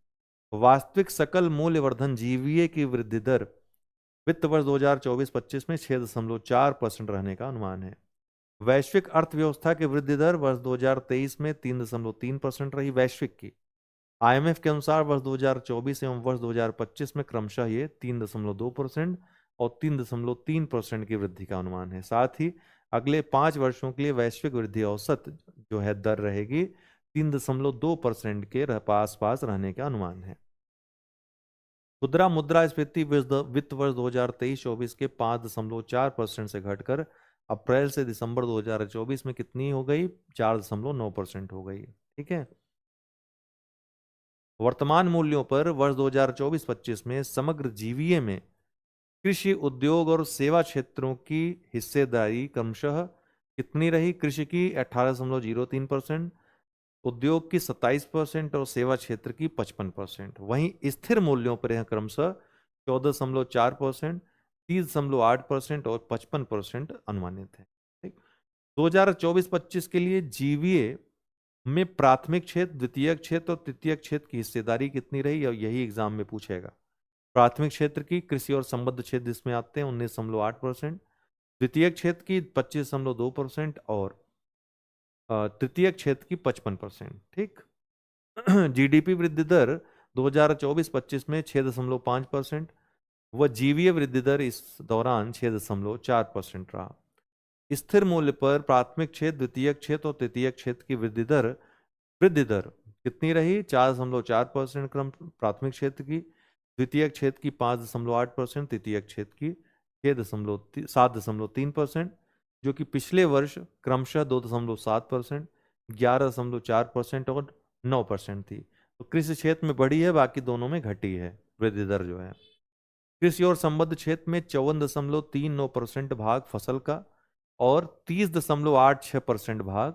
वास्तविक सकल मूल्य वर्धन जीवीए की वृद्धि दर वित्त वर्ष 2024-25 में 6.4% रहने का अनुमान है। वैश्विक अर्थव्यवस्था की वृद्धि दर वर्ष 2023 में 3.3% रही वैश्विक की। आईएमएफ के अनुसार वर्ष 2024 एवं वर्ष 2025 में क्रमशः ये 3.2% और 3.3% की वृद्धि का अनुमान है। साथ ही अगले 5 वर्षों के लिए वैश्विक वृद्धि औसत जो है दर रहेगी 3.2% के पास पास रहने का अनुमान है। खुदरा मुद्रास्फीति वित्त वर्ष 2023-24 के 5.4% से घटकर अप्रैल से दिसंबर 2024 में कितनी हो गई? 4.9% हो गई, ठीक है। वर्तमान मूल्यों पर वर्ष 2024-25 में समग्र जीवीए में कृषि, उद्योग और सेवा क्षेत्रों की हिस्सेदारी क्रमशः कितनी रही? कृषि की 18.03%, उद्योग की 27% और सेवा क्षेत्र की 55%। वहीं स्थिर मूल्यों पर यह क्रमशः 14.4%, 30.8% और 55% अनुमानित है, ठीक। 2024-25 के लिए जीवीए में प्राथमिक क्षेत्र, द्वितीयक क्षेत्र और तृतीयक क्षेत्र की हिस्सेदारी कितनी रही? और यही एग्जाम में पूछेगा। प्राथमिक क्षेत्र की कृषि और संबद्ध क्षेत्र जिसमें आते हैं 19.8%, द्वितीयक क्षेत्र की 25.2% और तृतीयक क्षेत्र की 55%, ठीक। जीडीपी वृद्धि दर 2024-25 में 6.5% व जीवीय वृद्धि दर इस दौरान 6.4% रहा। स्थिर मूल्य पर प्राथमिक क्षेत्र, द्वितीयक क्षेत्र और तृतीयक क्षेत्र की वृद्धि दर कितनी रही? 4.4% क्रम प्राथमिक क्षेत्र की, द्वितीयक क्षेत्र की 5.8%, तृतीयक क्षेत्र की 7.3%, जो कि पिछले वर्ष क्रमशः 2.7%, 11.4% और 9% थी। तो कृषि क्षेत्र में बढ़ी है, बाकी दोनों में घटी है वृद्धि दर जो है। कृषि और संबद्ध क्षेत्र में 54.39% भाग फसल का और 30.86% भाग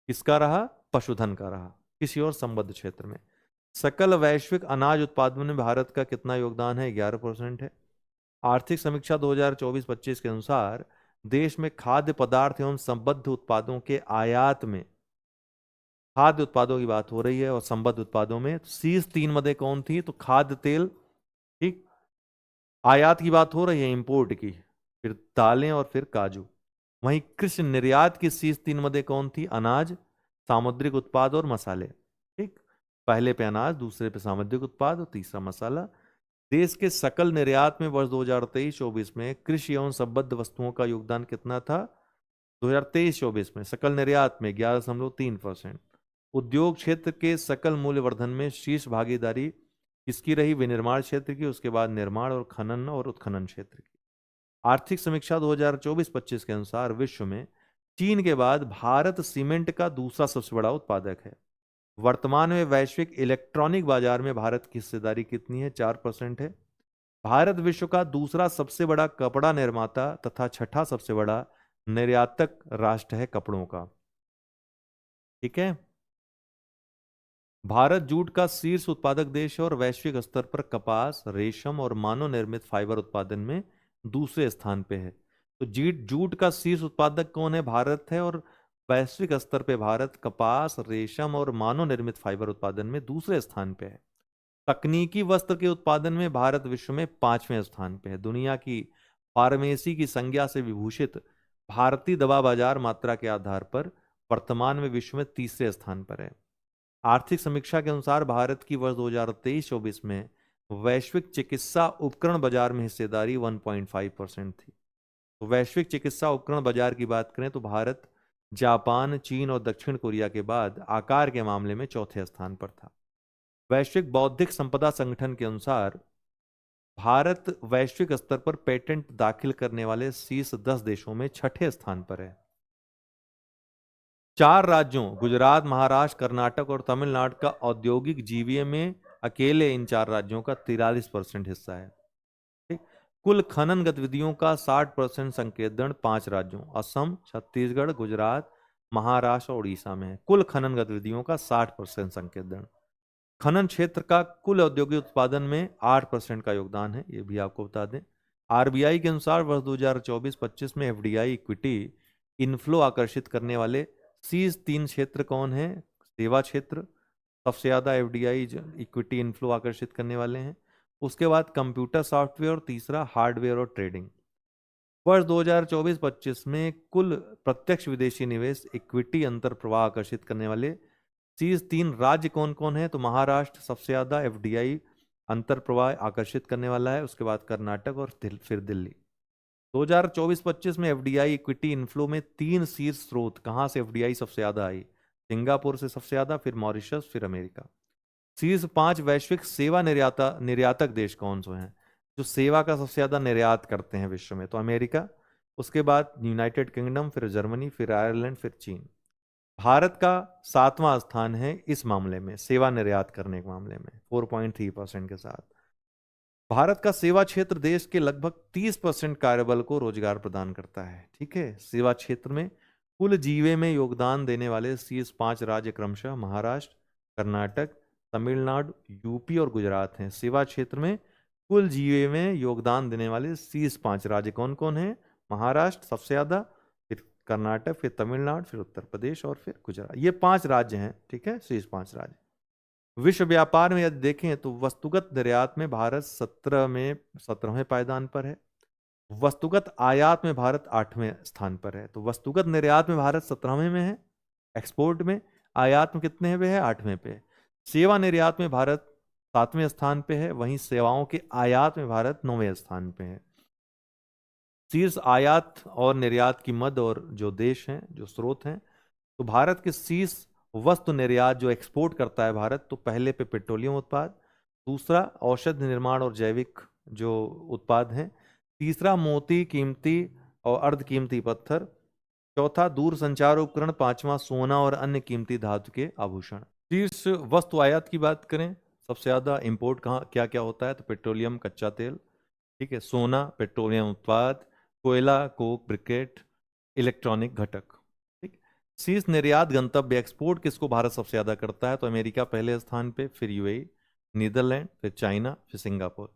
किसका रहा? पशुधन का रहा कृषि और संबद्ध क्षेत्र में। सकल वैश्विक अनाज उत्पादन में भारत का कितना योगदान है? 11% है। आर्थिक समीक्षा 2024-25 के अनुसार देश में खाद्य पदार्थ एवं संबद्ध उत्पादों के आयात में, खाद्य उत्पादों की बात हो रही है और संबद्ध उत्पादों में शीर्ष 3 मदें कौन थी? तो खाद्य तेल, ठीक। आयात की बात हो रही है इंपोर्ट की, फिर दालें और फिर काजू। वहीं कृषि निर्यात की शीर्ष 3 मदें कौन थी? अनाज, सामुद्रिक उत्पाद और मसाले, ठीक। पहले पे अनाज, दूसरे पे सामग्रिक उत्पाद और तीसरा मसाला। देश के सकल निर्यात में वर्ष 2023-24 में कृषि एवं संबद्ध वस्तुओं का योगदान कितना था? 2023-24 में सकल निर्यात में 11.3%। उद्योग क्षेत्र के सकल मूल्य वर्धन में शीर्ष भागीदारी किसकी रही? विनिर्माण क्षेत्र की, उसके बाद निर्माण और खनन और उत्खनन क्षेत्र की। आर्थिक समीक्षा 2024-25 के अनुसार विश्व में चीन के बाद भारत सीमेंट का दूसरा सबसे बड़ा उत्पादक है। वर्तमान में वैश्विक इलेक्ट्रॉनिक बाजार में भारत की हिस्सेदारी कितनी है? 4% है। भारत विश्व का दूसरा सबसे बड़ा कपड़ा निर्माता तथा छठा सबसे बड़ा निर्यातक राष्ट्र है कपड़ों का। ठीक है। भारत जूट का शीर्ष उत्पादक देश है और वैश्विक स्तर पर कपास, रेशम और मानव निर्मित फाइबर उत्पादन में दूसरे स्थान पे है। तो जूट का शीर्ष उत्पादक कौन है? भारत है। और वैश्विक स्तर पे भारत कपास, रेशम और मानव निर्मित फाइबर उत्पादन में दूसरे स्थान पे है। तकनीकी वस्त्र के उत्पादन में भारत विश्व में 5वें स्थान पे है। दुनिया की फार्मेसी की संज्ञा से विभूषित भारतीय दवा बाजार मात्रा के आधार पर वर्तमान में विश्व में तीसरे स्थान पर है। आर्थिक समीक्षा के अनुसार भारत की वर्ष 2023-24 में वैश्विक चिकित्सा उपकरण बाजार में हिस्सेदारी 1.5% थी। तो वैश्विक चिकित्सा उपकरण बाजार की बात करें तो भारत जापान, चीन और दक्षिण कोरिया के बाद आकार के मामले में चौथे स्थान पर था। वैश्विक बौद्धिक संपदा संगठन के अनुसार भारत वैश्विक स्तर पर पेटेंट दाखिल करने वाले शीर्ष 10 देशों में छठे स्थान पर है। 4 राज्यों गुजरात, महाराष्ट्र, कर्नाटक और तमिलनाडु का औद्योगिक जीवीए में अकेले इन 4 राज्यों का 43% हिस्सा है। ठीक। कुल खनन गतिविधियों का 60% संकेंद्रण 5 राज्यों असम, छत्तीसगढ़, गुजरात, महाराष्ट्र और उड़ीसा में है। कुल खनन गतिविधियों का 60% संकेंद्रण। खनन क्षेत्र का कुल औद्योगिक उत्पादन में 8% का योगदान है, ये भी आपको बता दें। आरबीआई के अनुसार वर्ष 2024-25 में एफडीआई इक्विटी इनफ्लो आकर्षित करने वाले शीर्ष 3 क्षेत्र कौन है? सेवा क्षेत्र सबसे ज्यादा एफडीआई इक्विटी इनफ्लो आकर्षित करने वाले हैं, उसके बाद कंप्यूटर सॉफ्टवेयर और तीसरा हार्डवेयर और ट्रेडिंग। वर्ष 2024-25 में कुल प्रत्यक्ष विदेशी निवेश इक्विटी अंतर प्रवाह आकर्षित करने वाले शीर्ष 3 राज्य कौन कौन है? तो महाराष्ट्र सबसे ज्यादा एफडीआई अंतर प्रवाह आकर्षित करने वाला है, उसके बाद कर्नाटक और फिर दिल्ली। 2024-25 में एफडीआई इक्विटी इनफ्लो में 3 शीर्ष स्रोत कहां से एफडीआई सबसे ज्यादा आई? सिंगापुर से सबसे ज्यादा, फिर मॉरिशस, फिर अमेरिका। शीर्ष 5 वैश्विक सेवा निर्यातक देश कौन से हैं जो सेवा का सबसे ज्यादा निर्यात करते हैं विश्व में? तो अमेरिका, उसके बाद यूनाइटेड किंगडम, फिर जर्मनी, फिर आयरलैंड, फिर चीन। भारत का 7वां स्थान है इस मामले में, सेवा निर्यात करने के मामले में 4.3% के साथ। भारत का सेवा क्षेत्र देश के लगभग 30% कार्यबल को रोजगार प्रदान करता है। ठीक है। सेवा क्षेत्र में कुल जीवे में योगदान देने वाले शीर्ष 5 राज्य क्रमशः महाराष्ट्र, कर्नाटक, तमिलनाडु, यूपी और गुजरात हैं। सेवा क्षेत्र में कुल जीवे में योगदान देने वाले शीर्ष 5 राज्य कौन कौन हैं? महाराष्ट्र सबसे ज्यादा, फिर कर्नाटक, फिर तमिलनाडु, फिर उत्तर प्रदेश और फिर गुजरात। ये 5 राज्य हैं। ठीक है, शीर्ष 5 राज्य। विश्व व्यापार में यदि देखें तो वस्तुगत निर्यात में भारत 17वें पायदान पर है। वस्तुगत आयात में भारत 8वें स्थान पर है। तो वस्तुगत निर्यात में भारत 17वें में है, एक्सपोर्ट में, आयात में कितने पे है? 8वें पे। सेवा निर्यात में भारत 7वें स्थान पे है, वहीं सेवाओं के आयात में भारत 9वें स्थान पे है। शीर्ष आयात और निर्यात की मद और जो देश हैं, जो स्रोत हैं, तो भारत के शीर्ष वस्तु निर्यात जो एक्सपोर्ट करता है भारत, तो पहले पे पेट्रोलियम उत्पाद, दूसरा औषध निर्माण और जैविक जो उत्पाद हैं, तीसरा मोती, कीमती और अर्ध कीमती पत्थर, चौथा दूर संचार उपकरण, पांचवा सोना और अन्य कीमती धातु के आभूषण। शीर्ष वस्तु आयात की बात करें, सबसे ज्यादा इंपोर्ट कहाँ क्या क्या होता है? तो पेट्रोलियम कच्चा तेल, ठीक है, सोना, पेट्रोलियम उत्पाद, कोयला, कोक, ब्रिकेट, इलेक्ट्रॉनिक घटक। ठीक। शीर्ष निर्यात गंतव्य एक्सपोर्ट किसको भारत सबसे ज्यादा करता है? तो अमेरिका पहले स्थान पे, फिर यूएई, नीदरलैंड, फिर चाइना, फिर सिंगापुर।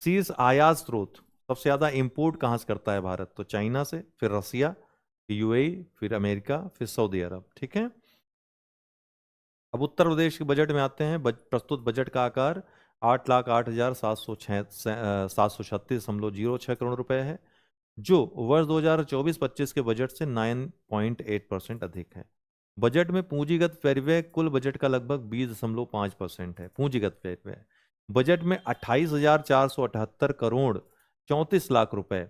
शीर्ष आयात स्रोत सबसे ज्यादा इंपोर्ट कहाँ से करता है भारत? तो चाइना से, फिर रसिया, यूएई, फिर अमेरिका, फिर सऊदी अरब। ठीक है। अब उत्तर प्रदेश के बजट में आते हैं। प्रस्तुत बजट का आकार 8,08,736.06 करोड़ रुपए है, जो वर्ष 2024-25 के बजट से 9.8% अधिक है। बजट में पूंजीगत व्यय कुल बजट का लगभग 20.5% है पूंजीगत व्यय। बजट में 28,478 करोड़ 34 लाख रुपए,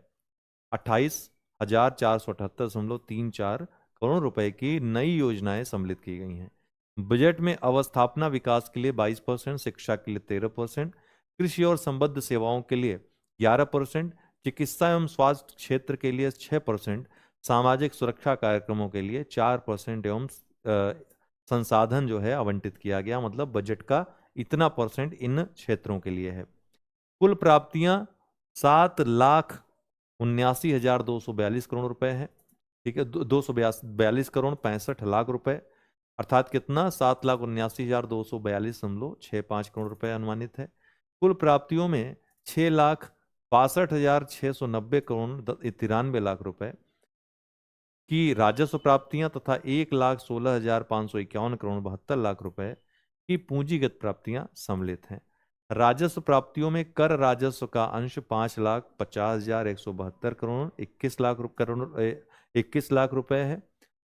28,478.34 करोड़ रुपए की नई योजनाएं सम्मिलित की गई हैं। बजट में अवस्थापना विकास के लिए 22%, शिक्षा के लिए 13%, कृषि और संबद्ध सेवाओं के लिए 11%, चिकित्सा एवं स्वास्थ्य क्षेत्र के लिए 6%, सामाजिक सुरक्षा कार्यक्रमों के लिए 4% एवं संसाधन जो है आवंटित किया गया। मतलब बजट का इतना परसेंट इन क्षेत्रों के लिए है। कुल प्राप्तियां 7,79,242 करोड़ रुपए है। ठीक है, 242 करोड़ 65 लाख रुपए, अर्थात कितना 7,79,242.65 करोड़ रुपए अनुमानित है। कुल प्राप्तियों में 6,62,690 करोड़ 93 लाख रुपए की राजस्व प्राप्तियां तथा 1,16,551 करोड़ 72 लाख रुपए की पूंजीगत प्राप्तियां सम्मिलित हैं। राजस्व प्राप्तियों में कर राजस्व का अंश 5,50,172 करोड़ 21 लाख रुपए है।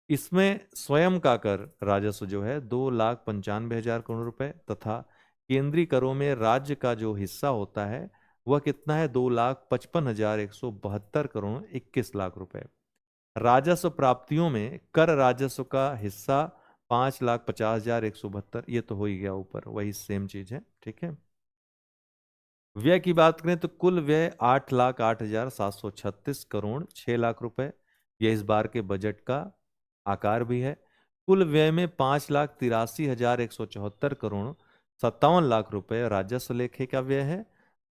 इसमें स्वयं का कर राजस्व जो है 2,95,000 करोड़ रुपए तथा केंद्रीय करों में राज्य का जो हिस्सा होता है वह कितना है 2,55,172 करोड़ 21 लाख रुपए। राजस्व प्राप्तियों में कर राजस्व का हिस्सा 5,50,172, ये तो हो ही गया ऊपर, वही सेम चीज है। ठीक है, व्यय की बात करें तो कुल व्यय 8,08,736 करोड़ 6 लाख रुपए, यह इस बार के बजट का आकार भी है। कुल व्यय में 5,83,174 करोड़ 57 लाख रुपए राजस्व लेखे का व्यय है।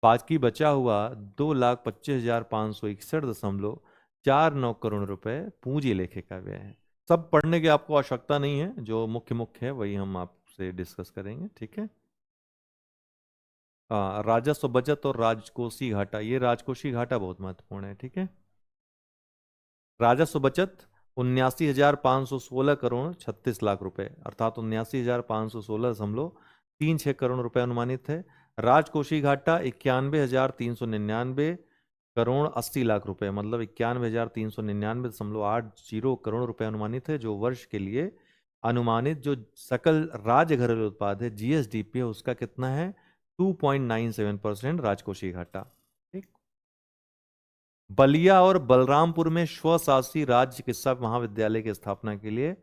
बाकी बचा हुआ 2,25,561.49 करोड़ पूंजी लेखे का व्यय है। सब पढ़ने की आपको आवश्यकता नहीं है, जो मुख्य मुख्य है वही हम आपसे डिस्कस करेंगे। ठीक है, राजस्व बचत और राजकोषीय घाटा, ये राजकोषीय घाटा बहुत महत्वपूर्ण है। ठीक है, राजस्व बचत 79,516 करोड़ 36 लाख रुपए, अर्थात 79,516.36 करोड़ अनुमानित है। राजकोषीय घाटा 91,399 करोड़ 80 लाख रुपए, मतलब 91,399.80 करोड़ अनुमानित है, जो वर्ष के लिए अनुमानित जो सकल राज्य घरेलू उत्पाद है जीएसडीपी है उसका कितना है 2.97% राजकोषीय घाटा। ठीक, बलिया और बलरामपुर में स्वशासी राज्य चिकित्सा महाविद्यालय की स्थापना के लिए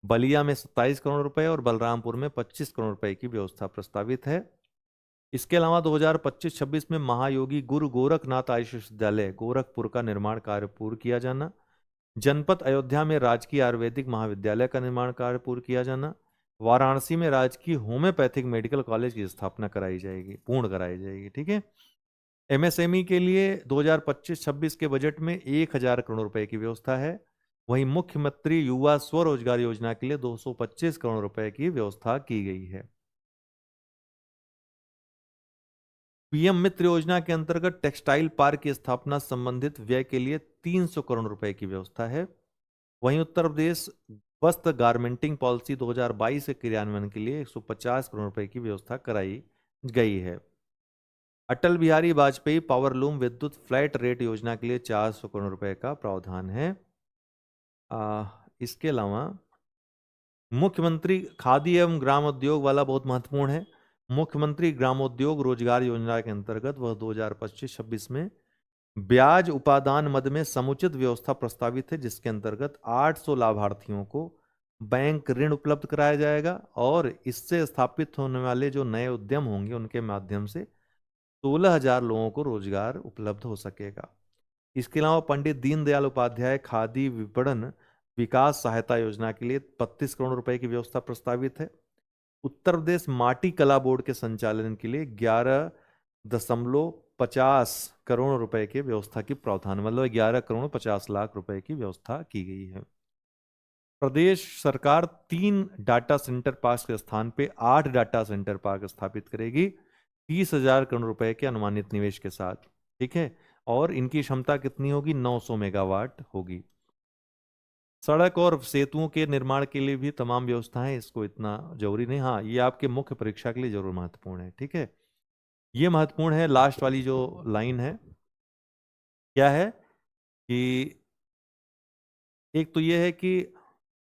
बलिया में 27 करोड़ रुपए और बलरामपुर में 25 करोड़ रुपए की व्यवस्था प्रस्तावित है। इसके अलावा 2025-26 में महायोगी गुरु गोरखनाथ आयुष विश्वविद्यालय गोरखपुर का निर्माण कार्य पूर्ण किया जाना। जनपद अयोध्या में राजकीय आयुर्वेदिक महाविद्यालय का निर्माण कार्य पूर्ण किया जाना। वाराणसी में राजकीय होम्योपैथिक मेडिकल कॉलेज की स्थापना कराई जाएगी, पूर्ण कराई जाएगी। ठीक है, एमएसएमई के लिए 2025-26 के बजट में 1,000 करोड़ रुपए की व्यवस्था है। वहीं मुख्यमंत्री युवा स्वरोजगार योजना के लिए 225 करोड़ रुपए की व्यवस्था की गई है। पीएम मित्र योजना के अंतर्गत टेक्सटाइल पार्क की स्थापना संबंधित व्यय के लिए 300 करोड़ रुपए की व्यवस्था है। वहीं उत्तर प्रदेश वस्त्र गारमेंटिंग पॉलिसी 2022 के क्रियान्वयन के लिए 150 करोड़ रुपए की व्यवस्था कराई गई है। अटल बिहारी वाजपेयी पावरलूम विद्युत फ्लैट रेट योजना के लिए 400 करोड़ रुपए का प्रावधान है। इसके अलावा मुख्यमंत्री खादी एवं ग्रामोद्योग वाला बहुत महत्वपूर्ण है। मुख्यमंत्री ग्रामोद्योग रोजगार योजना के अंतर्गत वह 2025-26 में ब्याज उपादान मद में समुचित व्यवस्था प्रस्तावित है, जिसके अंतर्गत 800 लाभार्थियों को बैंक ऋण उपलब्ध कराया जाएगा और इससे स्थापित होने वाले जो नए उद्यम होंगे उनके माध्यम से 16,000 लोगों को रोजगार उपलब्ध हो सकेगा। इसके अलावा पंडित दीनदयाल उपाध्याय खादी विपणन विकास सहायता योजना के लिए 32 करोड़ रुपए की व्यवस्था प्रस्तावित है। उत्तर प्रदेश माटी कला बोर्ड के संचालन के लिए 11.50 करोड़ रुपए की व्यवस्था की प्रावधान, मतलब 11,50 करोड़ रुपए की व्यवस्था की गई है। प्रदेश सरकार 3 डाटा सेंटर पार्क के स्थान पे 8 डाटा सेंटर पार्क स्थापित करेगी 30,000 करोड़ रुपए के अनुमानित निवेश के साथ। ठीक है, और इनकी क्षमता कितनी होगी 900 मेगावाट होगी। सड़क और सेतुओं के निर्माण के लिए भी तमाम व्यवस्थाएं, इसको इतना जरूरी नहीं, हाँ ये आपके मुख्य परीक्षा के लिए जरूर महत्वपूर्ण है। ठीक है, ये महत्वपूर्ण है। लास्ट वाली जो लाइन है क्या है कि एक तो ये है कि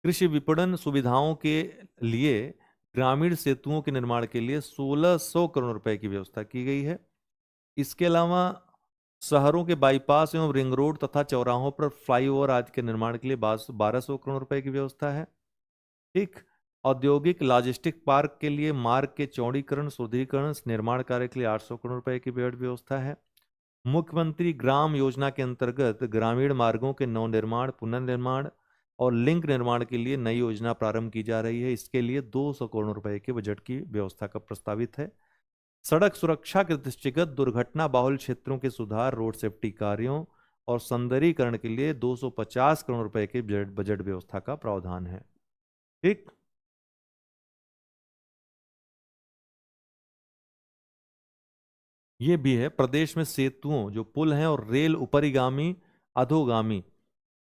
कृषि विपणन सुविधाओं के लिए ग्रामीण सेतुओं के निर्माण के लिए 1600 करोड़ रुपए की व्यवस्था की गई है। इसके अलावा शहरों के बाईपास एवं रिंग रोड तथा चौराहों पर फ्लाईओवर आदि के निर्माण के लिए 1200 करोड़ रुपए की व्यवस्था है। ठीक। औद्योगिक लॉजिस्टिक पार्क के लिए मार्ग के चौड़ीकरण सुदृढ़ीकरण निर्माण कार्य के लिए 800 करोड़ रुपए की बजट व्यवस्था है। मुख्यमंत्री ग्राम योजना के अंतर्गत ग्रामीण मार्गों के नवनिर्माण पुनर्निर्माण और लिंक निर्माण के लिए नई योजना प्रारंभ की जा रही है। इसके लिए 200 करोड़ रुपए के बजट की व्यवस्था का प्रस्तावित है। सड़क सुरक्षा के दृष्टिगत दुर्घटना बाहुल क्षेत्रों के सुधार रोड सेफ्टी कार्यों और सौंदर्यीकरण के लिए 250 करोड़ रुपए के बजट व्यवस्था का प्रावधान है। ठीक। ये भी है प्रदेश में सेतुओं जो पुल हैं और रेल उपरिगामी अधोगामी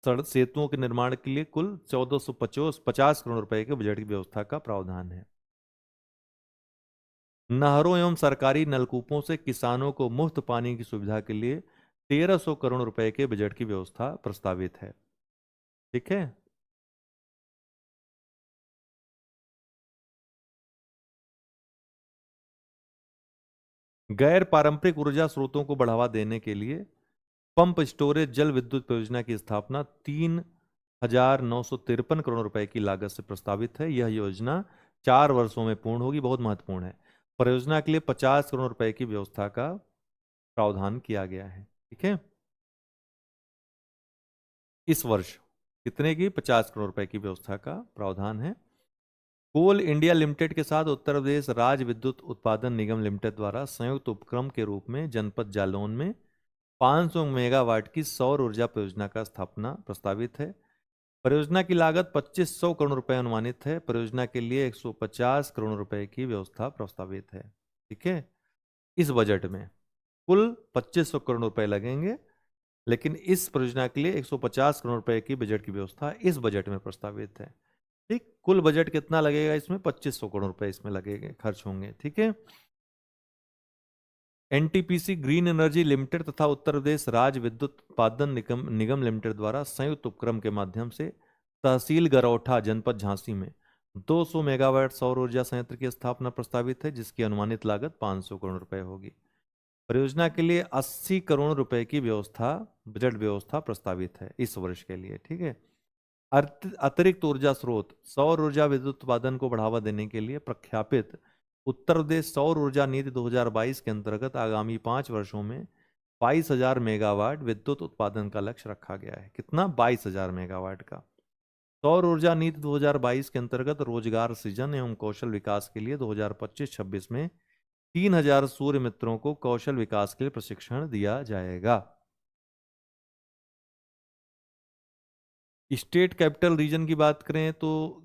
सड़क सेतुओं के निर्माण के लिए कुल 1450 करोड़ रुपए के बजट की व्यवस्था का प्रावधान है। नहरों एवं सरकारी नलकूपों से किसानों को मुफ्त पानी की सुविधा के लिए 1300 करोड़ रुपए के बजट की व्यवस्था प्रस्तावित है। ठीक है। गैर पारंपरिक ऊर्जा स्रोतों को बढ़ावा देने के लिए पंप स्टोरेज जल विद्युत परियोजना की स्थापना 3,953 करोड़ रुपए की लागत से प्रस्तावित है। यह योजना 4 वर्षों में पूर्ण होगी, बहुत महत्वपूर्ण है। परियोजना के लिए 50 करोड़ रुपए की व्यवस्था का प्रावधान किया गया है। ठीक है। इस वर्ष कितने की 50 करोड़ रुपए की व्यवस्था का प्रावधान है। कोल इंडिया लिमिटेड के साथ उत्तर प्रदेश राज्य विद्युत उत्पादन निगम लिमिटेड द्वारा संयुक्त उपक्रम के रूप में जनपद जालौन में 500 मेगावाट की सौर ऊर्जा परियोजना का स्थापना प्रस्तावित है। परियोजना की लागत 2500 करोड़ रुपए अनुमानित है। परियोजना के लिए 150 करोड़ रुपए की व्यवस्था प्रस्तावित है। ठीक है। इस बजट में कुल 2500 करोड़ रुपए लगेंगे, लेकिन इस परियोजना के लिए 150 करोड़ रुपए की बजट की व्यवस्था इस बजट में प्रस्तावित है। ठीक। कुल बजट कितना लगेगा इसमें? 2500 करोड़ रुपए इसमें लगेंगे, खर्च होंगे। ठीक है। एनटीपीसी ग्रीन एनर्जी लिमिटेड तथा उत्तर प्रदेश राज्य विद्युत उत्पादन निगम लिमिटेड द्वारा संयुक्त उपक्रम के माध्यम से तहसील गरौठा जनपद झांसी में 200 मेगावाट सौर ऊर्जा संयंत्र की स्थापना प्रस्तावित है, जिसकी अनुमानित लागत 500 करोड़ रुपए होगी। परियोजना के लिए 80 करोड़ रुपए की व्यवस्था बजट व्यवस्था प्रस्तावित है इस वर्ष के लिए। ठीक है। अतिरिक्त ऊर्जा स्रोत सौर ऊर्जा विद्युत उत्पादन को बढ़ावा देने के लिए प्रख्यापित उत्तर प्रदेश सौर ऊर्जा नीति 2022 के अंतर्गत आगामी 5 वर्षों में 22,000 मेगावाट विद्युत उत्पादन का लक्ष्य रखा गया है। कितना? 22,000 मेगावाट का। सौर ऊर्जा नीति 2022 के अंतर्गत रोजगार सृजन एवं कौशल विकास के लिए 2025-26 में 3,000 सूर्य मित्रों को कौशल विकास के लिए प्रशिक्षण दिया जाएगा। स्टेट कैपिटल रीजन की बात करें तो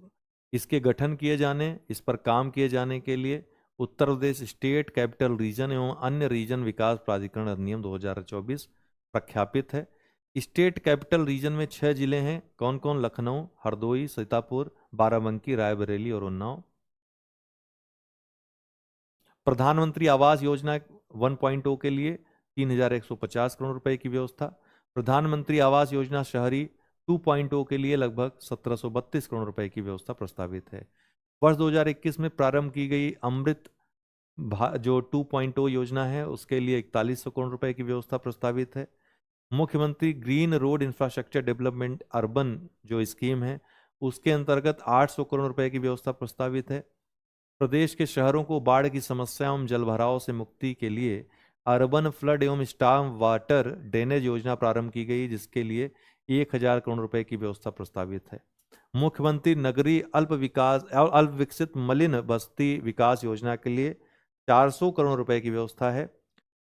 इसके गठन किए जाने, इस पर काम किए जाने के लिए Uttar Pradesh state capital region एवं अन्य रीजन विकास प्राधिकरण अधिनियम 2024 प्रख्यापित है। स्टेट कैपिटल रीजन में 6 जिले हैं। कौन कौन? लखनऊ, हरदोई, सीतापुर, बाराबंकी, रायबरेली और उन्नाव। प्रधानमंत्री आवास योजना 1.0 के लिए 3,150 करोड़ रुपए की व्यवस्था। प्रधानमंत्री आवास योजना शहरी 2.0 के लिए लगभग 1732 करोड़ रुपए की व्यवस्था प्रस्तावित है। वर्ष 2021 में प्रारंभ की गई अमृत जो 2.0 योजना है उसके लिए 4100 करोड़ रुपए की व्यवस्था प्रस्तावित है। मुख्यमंत्री green road infrastructure development urban जो स्कीम है उसके अंतर्गत 800 करोड़ रुपए की व्यवस्था प्रस्तावित है। प्रदेश के शहरों को बाढ़ की समस्या एवं जलभराव से मुक्ति के लिए अर्बन फ्लड एवं स्टॉर्म वाटर ड्रेनेज योजना प्रारंभ की गई, जिसके लिए 1,000 करोड़ रुपए की व्यवस्था प्रस्तावित है। मुख्यमंत्री नगरीय अल्प विकसित मलिन बस्ती विकास योजना के लिए 400 करोड़ रुपए की व्यवस्था है।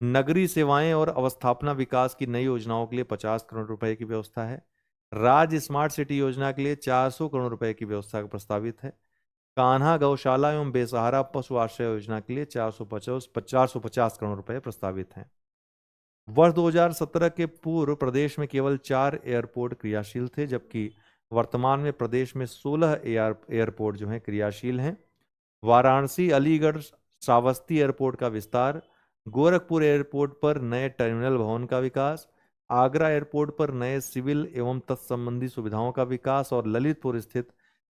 नगरीय सेवाएं और अवस्थापना विकास की नई योजनाओं के लिए 50 करोड़ रुपए की व्यवस्था है। राज्य स्मार्ट सिटी योजना के लिए 400 करोड़ रुपए की व्यवस्था प्रस्तावित है। कान्हा गौशाला एवं बेसहारा पशु आश्रय योजना के लिए 450 करोड़ रुपए प्रस्तावित हैं। वर्ष 2017 के पूर्व प्रदेश में केवल 4 एयरपोर्ट क्रियाशील थे, जबकि वर्तमान में प्रदेश में 16 एयरपोर्ट जो हैं क्रियाशील हैं। वाराणसी, अलीगढ़, श्रावस्ती एयरपोर्ट का विस्तार, गोरखपुर एयरपोर्ट पर नए टर्मिनल भवन का विकास, आगरा एयरपोर्ट पर नए सिविल एवं तत्संबंधी सुविधाओं का विकास और ललितपुर स्थित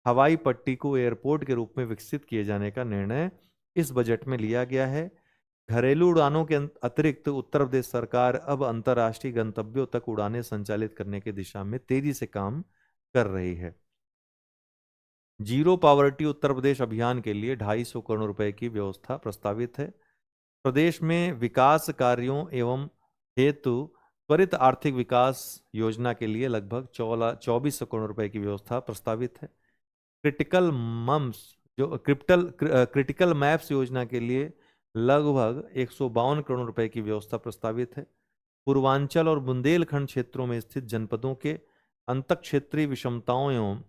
हवाई पट्टी को एयरपोर्ट के रूप में विकसित किए जाने का निर्णय इस बजट में लिया गया है। घरेलू उड़ानों के अतिरिक्त उत्तर प्रदेश सरकार अब अंतर्राष्ट्रीय गंतव्यों तक उड़ानें संचालित करने की दिशा में तेजी से काम कर रही है। जीरो पावर्टी उत्तर प्रदेश अभियान के लिए 250 करोड़ रुपए की व्यवस्था प्रस्तावित है। प्रदेश में विकास कार्यों एवं हेतु त्वरित आर्थिक विकास योजना के लिए लगभग 2400 करोड़ रुपए की व्यवस्था प्रस्तावित है। क्रिटिकल मैप्स योजना के लिए लगभग 152 करोड़ रुपए की व्यवस्था प्रस्तावित है। पूर्वांचल और बुंदेलखंड क्षेत्रों में स्थित जनपदों के अंतक्षेत्रीय विषमताओं एवं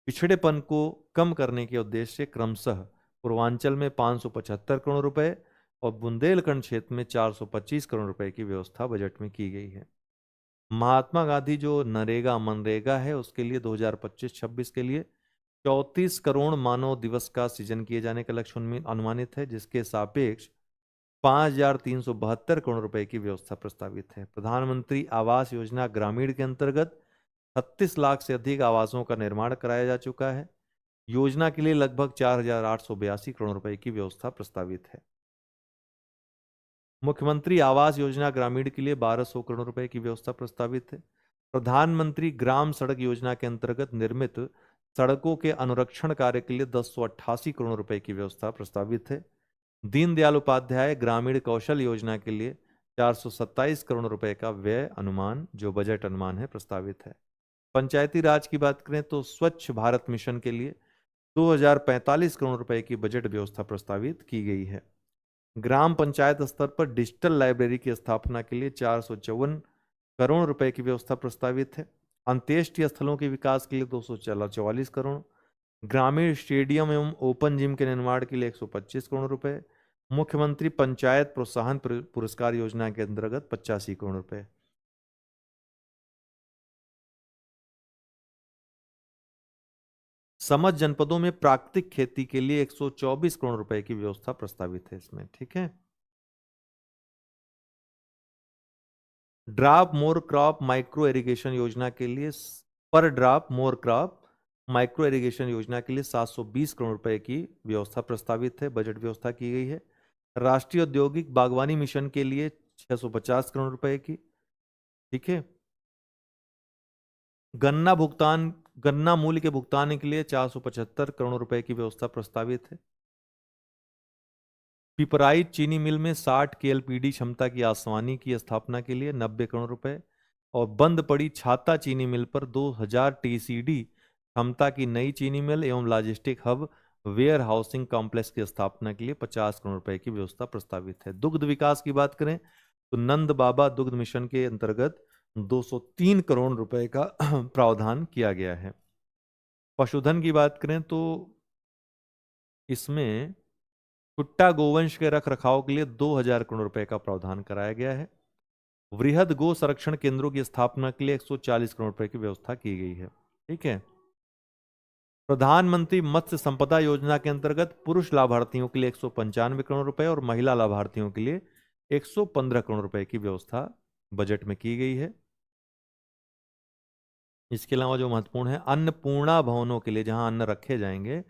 पिछड़ेपन को कम करने के उद्देश्य से क्रमशः पूर्वांचल में 575 करोड़ रुपए और बुंदेलखंड क्षेत्र में 425 करोड़ रुपए की व्यवस्था बजट में की गई है। महात्मा गांधी जो नरेगा मनरेगा है उसके लिए 2025-26 के लिए 34 करोड़ मानव दिवस का सृजन किए जाने का लक्ष्य अनुमानित है, जिसके सापेक्ष 5,372 करोड़ रुपए की व्यवस्था प्रस्तावित है। प्रधानमंत्री आवास योजना ग्रामीण के अंतर्गत 36 लाख से अधिक आवासों का निर्माण कराया जा चुका है। योजना के लिए लगभग 4,882 करोड़ रुपए की व्यवस्था प्रस्तावित है। मुख्यमंत्री आवास योजना ग्रामीण के लिए 1200 करोड़ रुपए की व्यवस्था प्रस्तावित है। प्रधानमंत्री ग्राम सड़क योजना के अंतर्गत निर्मित सड़कों के अनुरक्षण कार्य के लिए 1088 करोड़ रुपए की व्यवस्था प्रस्तावित है। दीनदयाल उपाध्याय ग्रामीण कौशल योजना के लिए 427 करोड़ रुपए का व्यय अनुमान, जो बजट अनुमान है, प्रस्तावित है। पंचायती राज की बात करें तो स्वच्छ भारत मिशन के लिए 2045 करोड़ रुपए की बजट व्यवस्था प्रस्तावित की गई है। ग्राम पंचायत स्तर पर डिजिटल लाइब्रेरी की स्थापना के लिए 454 करोड़ रुपए की व्यवस्था प्रस्तावित है। अंत्येष्टि स्थलों के विकास के लिए 244 करोड़, ग्रामीण स्टेडियम एवं ओपन जिम के निर्माण के लिए 125 करोड़ रुपए, मुख्यमंत्री पंचायत प्रोत्साहन पुरस्कार योजना के अंतर्गत 85 करोड़ रुपए। समस्त जनपदों में प्राकृतिक खेती के लिए 124 करोड़ रुपए की व्यवस्था प्रस्तावित है इसमें। ठीक है। Drop more crop micro irrigation योजना के लिए पर drop more crop micro irrigation योजना के लिए 720 करोड़ रुपए की व्यवस्था प्रस्तावित है, बजट व्यवस्था की गई है। राष्ट्रीय औद्योगिक बागवानी मिशन के लिए 650 करोड़ रुपए की। ठीक है। गन्ना मूल्य के भुगतान के लिए 475 करोड़ रुपए की व्यवस्था प्रस्तावित है। पिपराइच चीनी मिल में 60 KLPD क्षमता की आसमानी की स्थापना के लिए 90 करोड़ रुपए और बंद पड़ी छाता चीनी मिल पर 2000 TCD क्षमता की नई चीनी मिल एवं logistic hub warehousing complex की स्थापना के लिए 50 करोड़ रुपए की व्यवस्था प्रस्तावित है। दुग्ध विकास की बात करें तो नंद बाबा दुग्ध मिशन के अंतर्गत 203 करोड़ रुपए का प्रावधान किया गया है। पशुधन की बात करें तो इसमें कुट्टा गोवंश के रख रखाव के लिए 2000 करोड़ रुपए का प्रावधान कराया गया है। वृहद गो संरक्षण केंद्रों की स्थापना के लिए 140 करोड़ रुपए की व्यवस्था की गई है। ठीक है। प्रधानमंत्री मत्स्य संपदा योजना के अंतर्गत पुरुष लाभार्थियों के लिए 195 करोड़ रुपए और महिला लाभार्थियों के लिए 115 करोड़ रुपए की व्यवस्था बजट में की गई है। इसके अलावा जो महत्वपूर्ण है, अन्नपूर्णा भवनों के लिए, जहां अन्न रखे जाएंगे,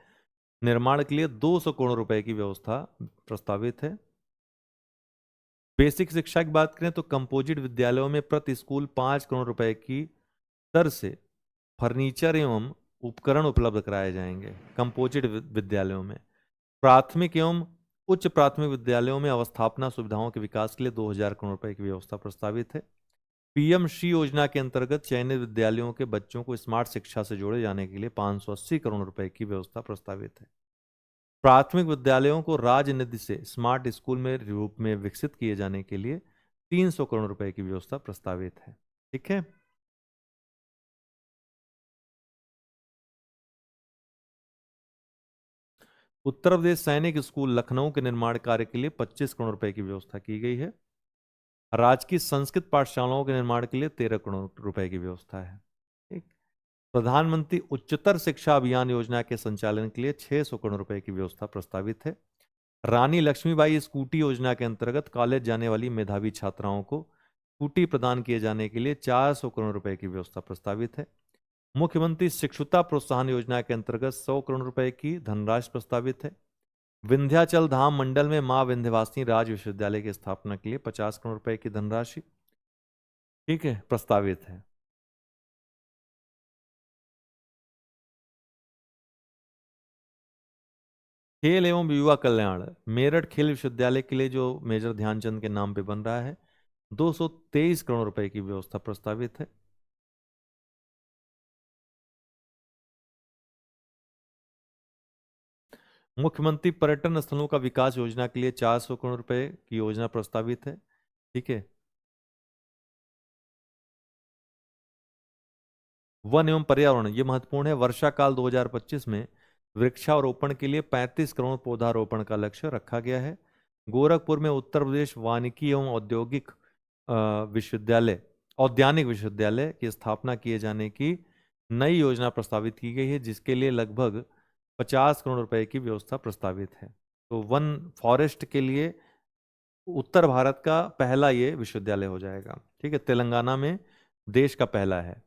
निर्माण के लिए 200 करोड़ रुपए की व्यवस्था प्रस्तावित है। बेसिक शिक्षा की बात करें तो कंपोजिट विद्यालयों में प्रति स्कूल 5 करोड़ रुपए की दर से फर्नीचर एवं उपकरण उपलब्ध कराए जाएंगे कंपोजिट विद्यालयों में। प्राथमिक एवं उच्च प्राथमिक विद्यालयों में अवस्थापना सुविधाओं के विकास के लिए 2000 करोड़ रुपए की व्यवस्था प्रस्तावित है। पीएम श्री योजना के अंतर्गत चयनित विद्यालयों के बच्चों को स्मार्ट शिक्षा से जोड़े जाने के लिए 580 करोड़ रुपए की व्यवस्था प्रस्तावित है। प्राथमिक विद्यालयों को राज्य निधि से स्मार्ट स्कूल में रूप में विकसित किए जाने के लिए 300 करोड़ रुपए की व्यवस्था प्रस्तावित है। ठीक है। उत्तर प्रदेश सैनिक स्कूल लखनऊ के निर्माण कार्य के लिए 25 करोड़ रुपए की व्यवस्था की गई है। राजकीय संस्कृत पाठशालाओं के निर्माण के लिए 13 करोड़ रुपए की व्यवस्था है। ठीक। प्रधानमंत्री उच्चतर शिक्षा अभियान योजना के संचालन के लिए 600 करोड़ रुपए की व्यवस्था प्रस्तावित है। रानी लक्ष्मीबाई स्कूटी योजना के अंतर्गत कॉलेज जाने वाली मेधावी छात्राओं को स्कूटी प्रदान किए जाने के लिए 400 करोड़ रुपए की व्यवस्था प्रस्तावित है। मुख्यमंत्री शिक्षुता प्रोत्साहन योजना के अंतर्गत 100 करोड़ रुपए की धनराशि प्रस्तावित है। विंध्याचल धाम मंडल में मां विंध्यवासिनी राज विश्वविद्यालय की स्थापना के लिए 50 करोड़ रुपए की धनराशि, ठीक है, प्रस्तावित है। खेल एवं युवा कल्याण, मेरठ खेल विश्वविद्यालय के लिए जो मेजर ध्यानचंद के नाम पे बन रहा है, 223 करोड़ रुपए की व्यवस्था प्रस्तावित है। मुख्यमंत्री पर्यटन स्थलों का विकास योजना के लिए 400 करोड़ रुपए की योजना प्रस्तावित है, ठीक है। वन एवं पर्यावरण, ये महत्वपूर्ण है। वर्षा काल 2025 में वृक्षारोपण के लिए 35 करोड़ पौधारोपण का लक्ष्य रखा गया है। गोरखपुर में उत्तर प्रदेश वानिकी एवं औद्योगिक विश्वविद्यालय, औद्यानिक विश्वविद्यालय की स्थापना किए जाने की नई योजना प्रस्तावित की गई है, जिसके लिए लगभग 50 करोड़ रुपए की व्यवस्था प्रस्तावित है। तो वन फॉरेस्ट के लिए उत्तर भारत का पहला ये विश्वविद्यालय हो जाएगा, ठीक है। तेलंगाना में देश का पहला है।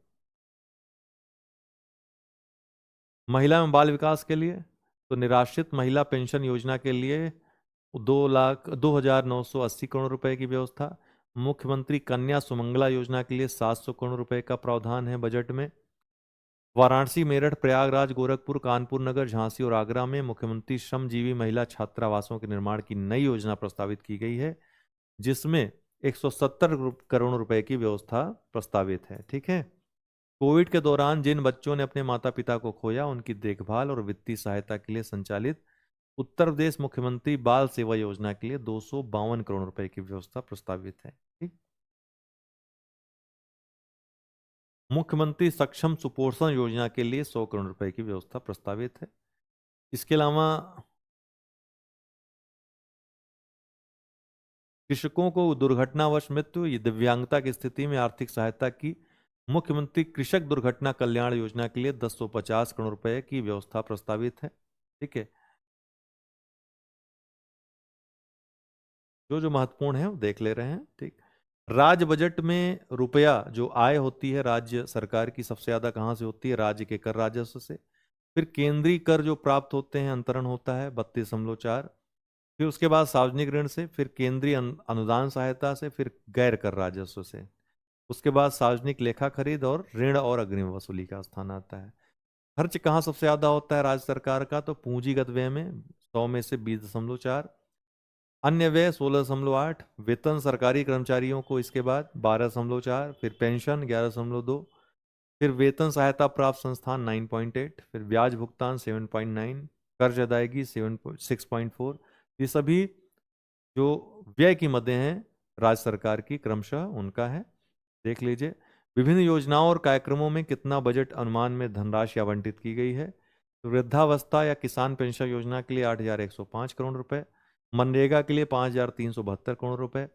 महिला एवं बाल विकास के लिए तो निराश्रित महिला पेंशन योजना के लिए 2,0980 करोड़ रुपए की व्यवस्था। मुख्यमंत्री कन्या सुमंगला योजना के लिए 700 करोड़ रुपए का प्रावधान है बजट में। वाराणसी, मेरठ, प्रयागराज, गोरखपुर, कानपुर नगर, झांसी और आगरा में मुख्यमंत्री श्रमजीवी महिला छात्रावासों के निर्माण की नई योजना प्रस्तावित की गई है, जिसमें 170 करोड़ रुपए की व्यवस्था प्रस्तावित है, ठीक है। कोविड के दौरान जिन बच्चों ने अपने माता पिता को खोया, उनकी देखभाल और वित्तीय सहायता के लिए संचालित उत्तर प्रदेश मुख्यमंत्री बाल सेवा योजना के लिए 252 करोड़ रुपए की व्यवस्था प्रस्तावित है, ठीक। मुख्यमंत्री सक्षम सुपोषण योजना के लिए 100 करोड़ रुपए की व्यवस्था प्रस्तावित है। इसके अलावा कृषकों को दुर्घटनावश मृत्यु या दिव्यांगता की स्थिति में आर्थिक सहायता की मुख्यमंत्री कृषक दुर्घटना कल्याण योजना के लिए 1050 करोड़ रुपए की व्यवस्था प्रस्तावित है, ठीक है। जो जो महत्वपूर्ण है वो देख ले रहे हैं, ठीक। राज्य बजट में रुपया जो आय होती है राज्य सरकार की, सबसे ज्यादा कहाँ से होती है? राज्य के कर राजस्व से। फिर केंद्रीय कर जो प्राप्त होते हैं, अंतरण होता है 32.4। फिर उसके बाद सार्वजनिक ऋण से, फिर केंद्रीय अनुदान सहायता से, फिर गैर कर राजस्व से। उसके बाद सार्वजनिक लेखा खरीद और ऋण और अग्रिम वसूली का स्थान आता है। खर्च कहाँ सबसे ज्यादा होता है राज्य सरकार का? तो पूंजीगत व्यय में 100 में से 20.4, अन्य व्यय 16.8, वेतन सरकारी कर्मचारियों को इसके बाद 12.4, फिर पेंशन 11.2, फिर वेतन सहायता प्राप्त संस्थान 9.8, फिर ब्याज भुगतान 7.9, कर्ज अदायगी 6.4। ये सभी जो व्यय की मदें हैं राज्य सरकार की, क्रमशः उनका है, देख लीजिए। विभिन्न योजनाओं और कार्यक्रमों में कितना बजट अनुमान में धनराशि आवंटित की गई है? तो वृद्धावस्था या किसान पेंशन योजना के लिए 8,105 करोड़ रुपए, मनरेगा के लिए 5,372 करोड़ रुपए,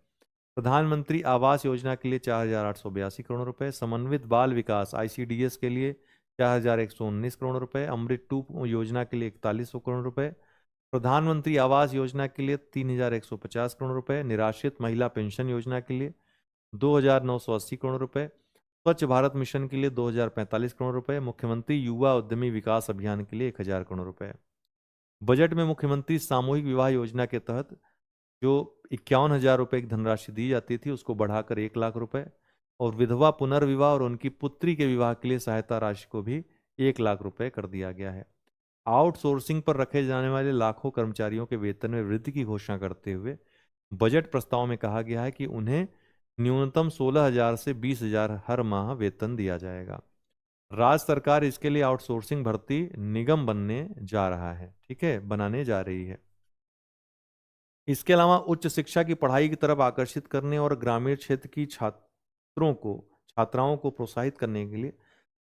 प्रधानमंत्री आवास योजना के लिए 4,882 करोड़ रुपए, समन्वित बाल विकास ICDS के लिए 4,119 करोड़ रुपए, अमृत 2 योजना के लिए 4100 करोड़ रुपए, प्रधानमंत्री आवास योजना के लिए 3,150 करोड़ रुपए, निराश्रित महिला पेंशन योजना के लिए 2,980 करोड़ रुपए, स्वच्छ भारत मिशन के लिए 2,045 करोड़ रुपए, मुख्यमंत्री युवा उद्यमी विकास अभियान के लिए 1,000 करोड़ रुपए। बजट में मुख्यमंत्री सामूहिक विवाह योजना के तहत जो 51,000 रुपए की धनराशि दी जाती थी, उसको बढ़ाकर 1 लाख रुपए, और विधवा पुनर्विवाह और उनकी पुत्री के विवाह के लिए सहायता राशि को भी 1 लाख रुपए कर दिया गया है। आउटसोर्सिंग पर रखे जाने वाले लाखों कर्मचारियों के वेतन में वृद्धि की घोषणा करते हुए बजट प्रस्ताव में कहा गया है कि उन्हें न्यूनतम 16,000 से 20,000 हर माह वेतन दिया जाएगा। राज्य सरकार इसके लिए आउटसोर्सिंग भर्ती निगम बनने जा रहा है, ठीक है, बनाने जा रही है। इसके अलावा उच्च शिक्षा की पढ़ाई की तरफ आकर्षित करने और ग्रामीण क्षेत्र की छात्राओं को प्रोत्साहित करने के लिए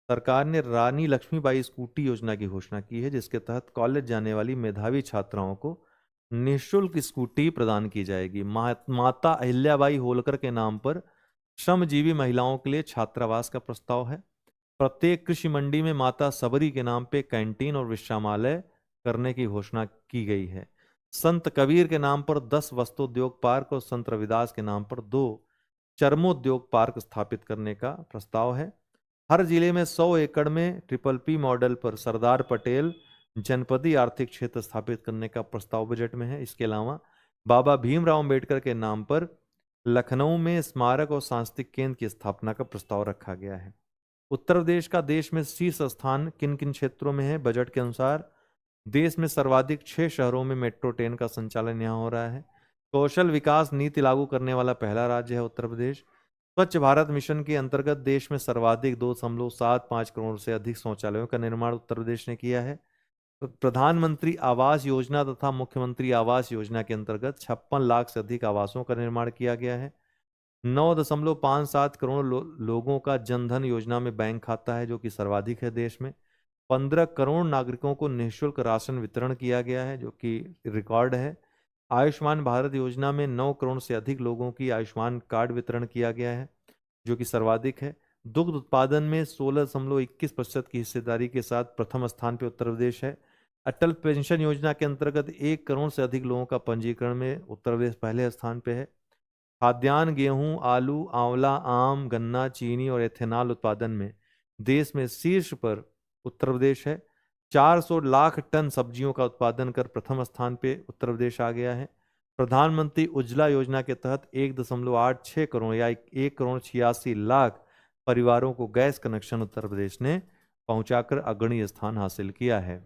सरकार ने रानी लक्ष्मीबाई स्कूटी योजना की घोषणा की है, जिसके तहत कॉलेज जाने वाली मेधावी छात्राओं को निःशुल्क स्कूटी प्रदान की जाएगी। माता अहिल्याबाई होलकर के नाम पर श्रमजीवी महिलाओं के लिए छात्रावास का प्रस्ताव है। प्रत्येक कृषि मंडी में माता सबरी के नाम पे कैंटीन और विश्रामालय करने की घोषणा की गई है। संत कबीर के नाम पर 10 वस्त्रोद्योग पार्क और संत रविदास के नाम पर 2 चर्मोद्योग पार्क स्थापित करने का प्रस्ताव है। हर जिले में 100 एकड़ में PPP मॉडल पर सरदार पटेल जनपदीय आर्थिक क्षेत्र स्थापित करने का प्रस्ताव बजट में है। इसके अलावा बाबा भीमराव अंबेडकर के नाम पर लखनऊ में स्मारक और सांस्कृतिक केंद्र की स्थापना का प्रस्ताव रखा गया है। उत्तर प्रदेश का देश में शीर्ष स्थान किन किन क्षेत्रों में है बजट के अनुसार? देश में सर्वाधिक 6 शहरों में मेट्रो ट्रेन का संचालन यहाँ हो रहा है। कौशल विकास नीति लागू करने वाला पहला राज्य है उत्तर प्रदेश। स्वच्छ भारत मिशन के अंतर्गत देश में सर्वाधिक 2.75 करोड़ से अधिक शौचालयों का निर्माण उत्तर प्रदेश ने किया है। प्रधानमंत्री आवास योजना तथा मुख्यमंत्री आवास योजना के अंतर्गत 56 लाख से अधिक आवासों का निर्माण किया गया है। 9.57 करोड़ लोगों का जनधन योजना में बैंक खाता है, जो कि सर्वाधिक है देश में। 15 करोड़ नागरिकों को निःशुल्क राशन वितरण किया गया है, जो कि रिकॉर्ड है। आयुष्मान भारत योजना में 9 करोड़ से अधिक लोगों की आयुष्मान कार्ड वितरण किया गया है, जो कि सर्वाधिक है। दुग्ध उत्पादन में 16.21% की हिस्सेदारी के साथ प्रथम स्थान पर उत्तर प्रदेश है। अटल पेंशन योजना के अंतर्गत 1 करोड़ से अधिक लोगों का पंजीकरण में उत्तर प्रदेश पहले स्थान पर है। खाद्यान्न, गेहूं, आलू, आंवला, आम, गन्ना, चीनी और एथेनॉल उत्पादन में देश में शीर्ष पर उत्तर प्रदेश है। 400 लाख टन सब्जियों का उत्पादन कर प्रथम स्थान पे उत्तर प्रदेश आ गया है। प्रधानमंत्री उज्ज्वला योजना के तहत 1.86 करोड़ या 1 करोड़ 86 लाख परिवारों को गैस कनेक्शन उत्तर प्रदेश ने पहुंचाकर अग्रणी स्थान हासिल किया है।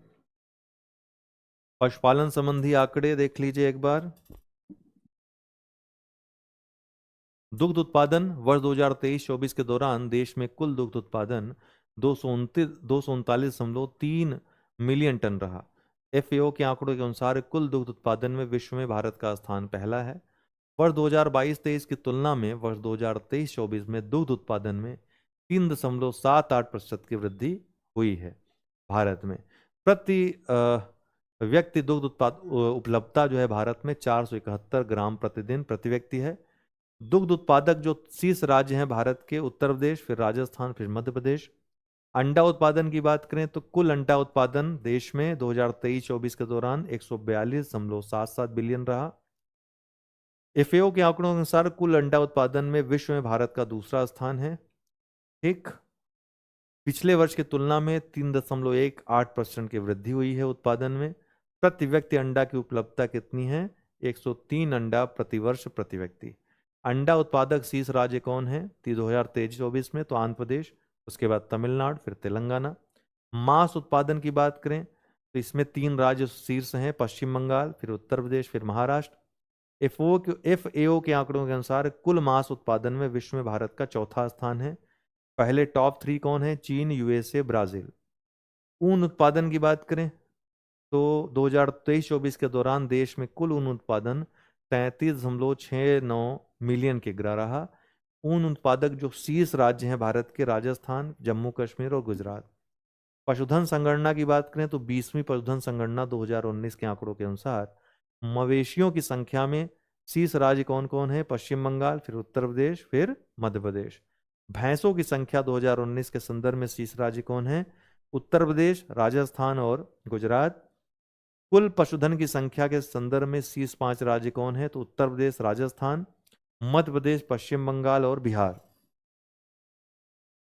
पशुपालन संबंधी आंकड़े देख लीजिए एक बार। दुग्ध उत्पादन वर्ष 2023-24 के दौरान देश में कुल दुग्ध उत्पादन 239.3 मिलियन टन रहा। FAO के आंकड़ों के अनुसार कुल दुग्ध उत्पादन में विश्व में भारत का स्थान पहला है। वर्ष 2022-23 की तुलना में वर्ष 2023-24 में दुग्ध उत्पादन में 3.78% की वृद्धि हुई है। भारत में प्रति व्यक्ति दुग्ध उपलब्धता जो है भारत में 471 ग्राम प्रतिदिन प्रति व्यक्ति है। दुग्ध उत्पादक जो शीर्ष राज्य हैं भारत के, उत्तर प्रदेश, फिर राजस्थान, फिर मध्य प्रदेश। अंडा उत्पादन की बात करें तो कुल अंडा उत्पादन देश में 2023-24 के दौरान 142.77 बिलियन रहा। FAO के आंकड़ों के अनुसार कुल अंडा उत्पादन में विश्व में भारत का दूसरा स्थान है। ठीक, पिछले वर्ष की तुलना में 3.18% की वृद्धि हुई है उत्पादन में। प्रति व्यक्ति अंडा की उपलब्धता कितनी है? 103 अंडा प्रति वर्ष प्रति व्यक्ति। अंडा उत्पादक शीर्ष राज्य कौन है 2023-24 में? तो आंध्र प्रदेश, उसके बाद तमिलनाडु, फिर तेलंगाना। मांस उत्पादन की बात करें तो इसमें 3 राज्य शीर्ष हैं, पश्चिम बंगाल, फिर उत्तर प्रदेश, फिर महाराष्ट्र। FAO के आंकड़ों के अनुसार कुल मांस उत्पादन में विश्व में भारत का चौथा स्थान है। पहले टॉप 3 कौन है? चीन, USA, ब्राजील। ऊन उत्पादन की बात करें तो 2023-24 के दौरान देश में कुल ऊन उत्पादन 33.69 मिलियन किग्रा रहा। ऊन उत्पादक जो शीर्ष राज्य हैं भारत के, राजस्थान, जम्मू कश्मीर और गुजरात। पशुधन संगणना की बात करें तो 20वीं पशुधन संगणना 2019 के आंकड़ों के अनुसार मवेशियों की संख्या में शीर्ष राज्य कौन कौन है? पश्चिम बंगाल, फिर उत्तर प्रदेश, फिर मध्य प्रदेश। भैंसों की संख्या 2019 के संदर्भ में शीर्ष राज्य कौन है? उत्तर प्रदेश, राजस्थान और गुजरात। कुल पशुधन की संख्या के संदर्भ में शीर्ष 5 राज्य कौन है? तो उत्तर प्रदेश, राजस्थान, मध्य प्रदेश, पश्चिम बंगाल और बिहार।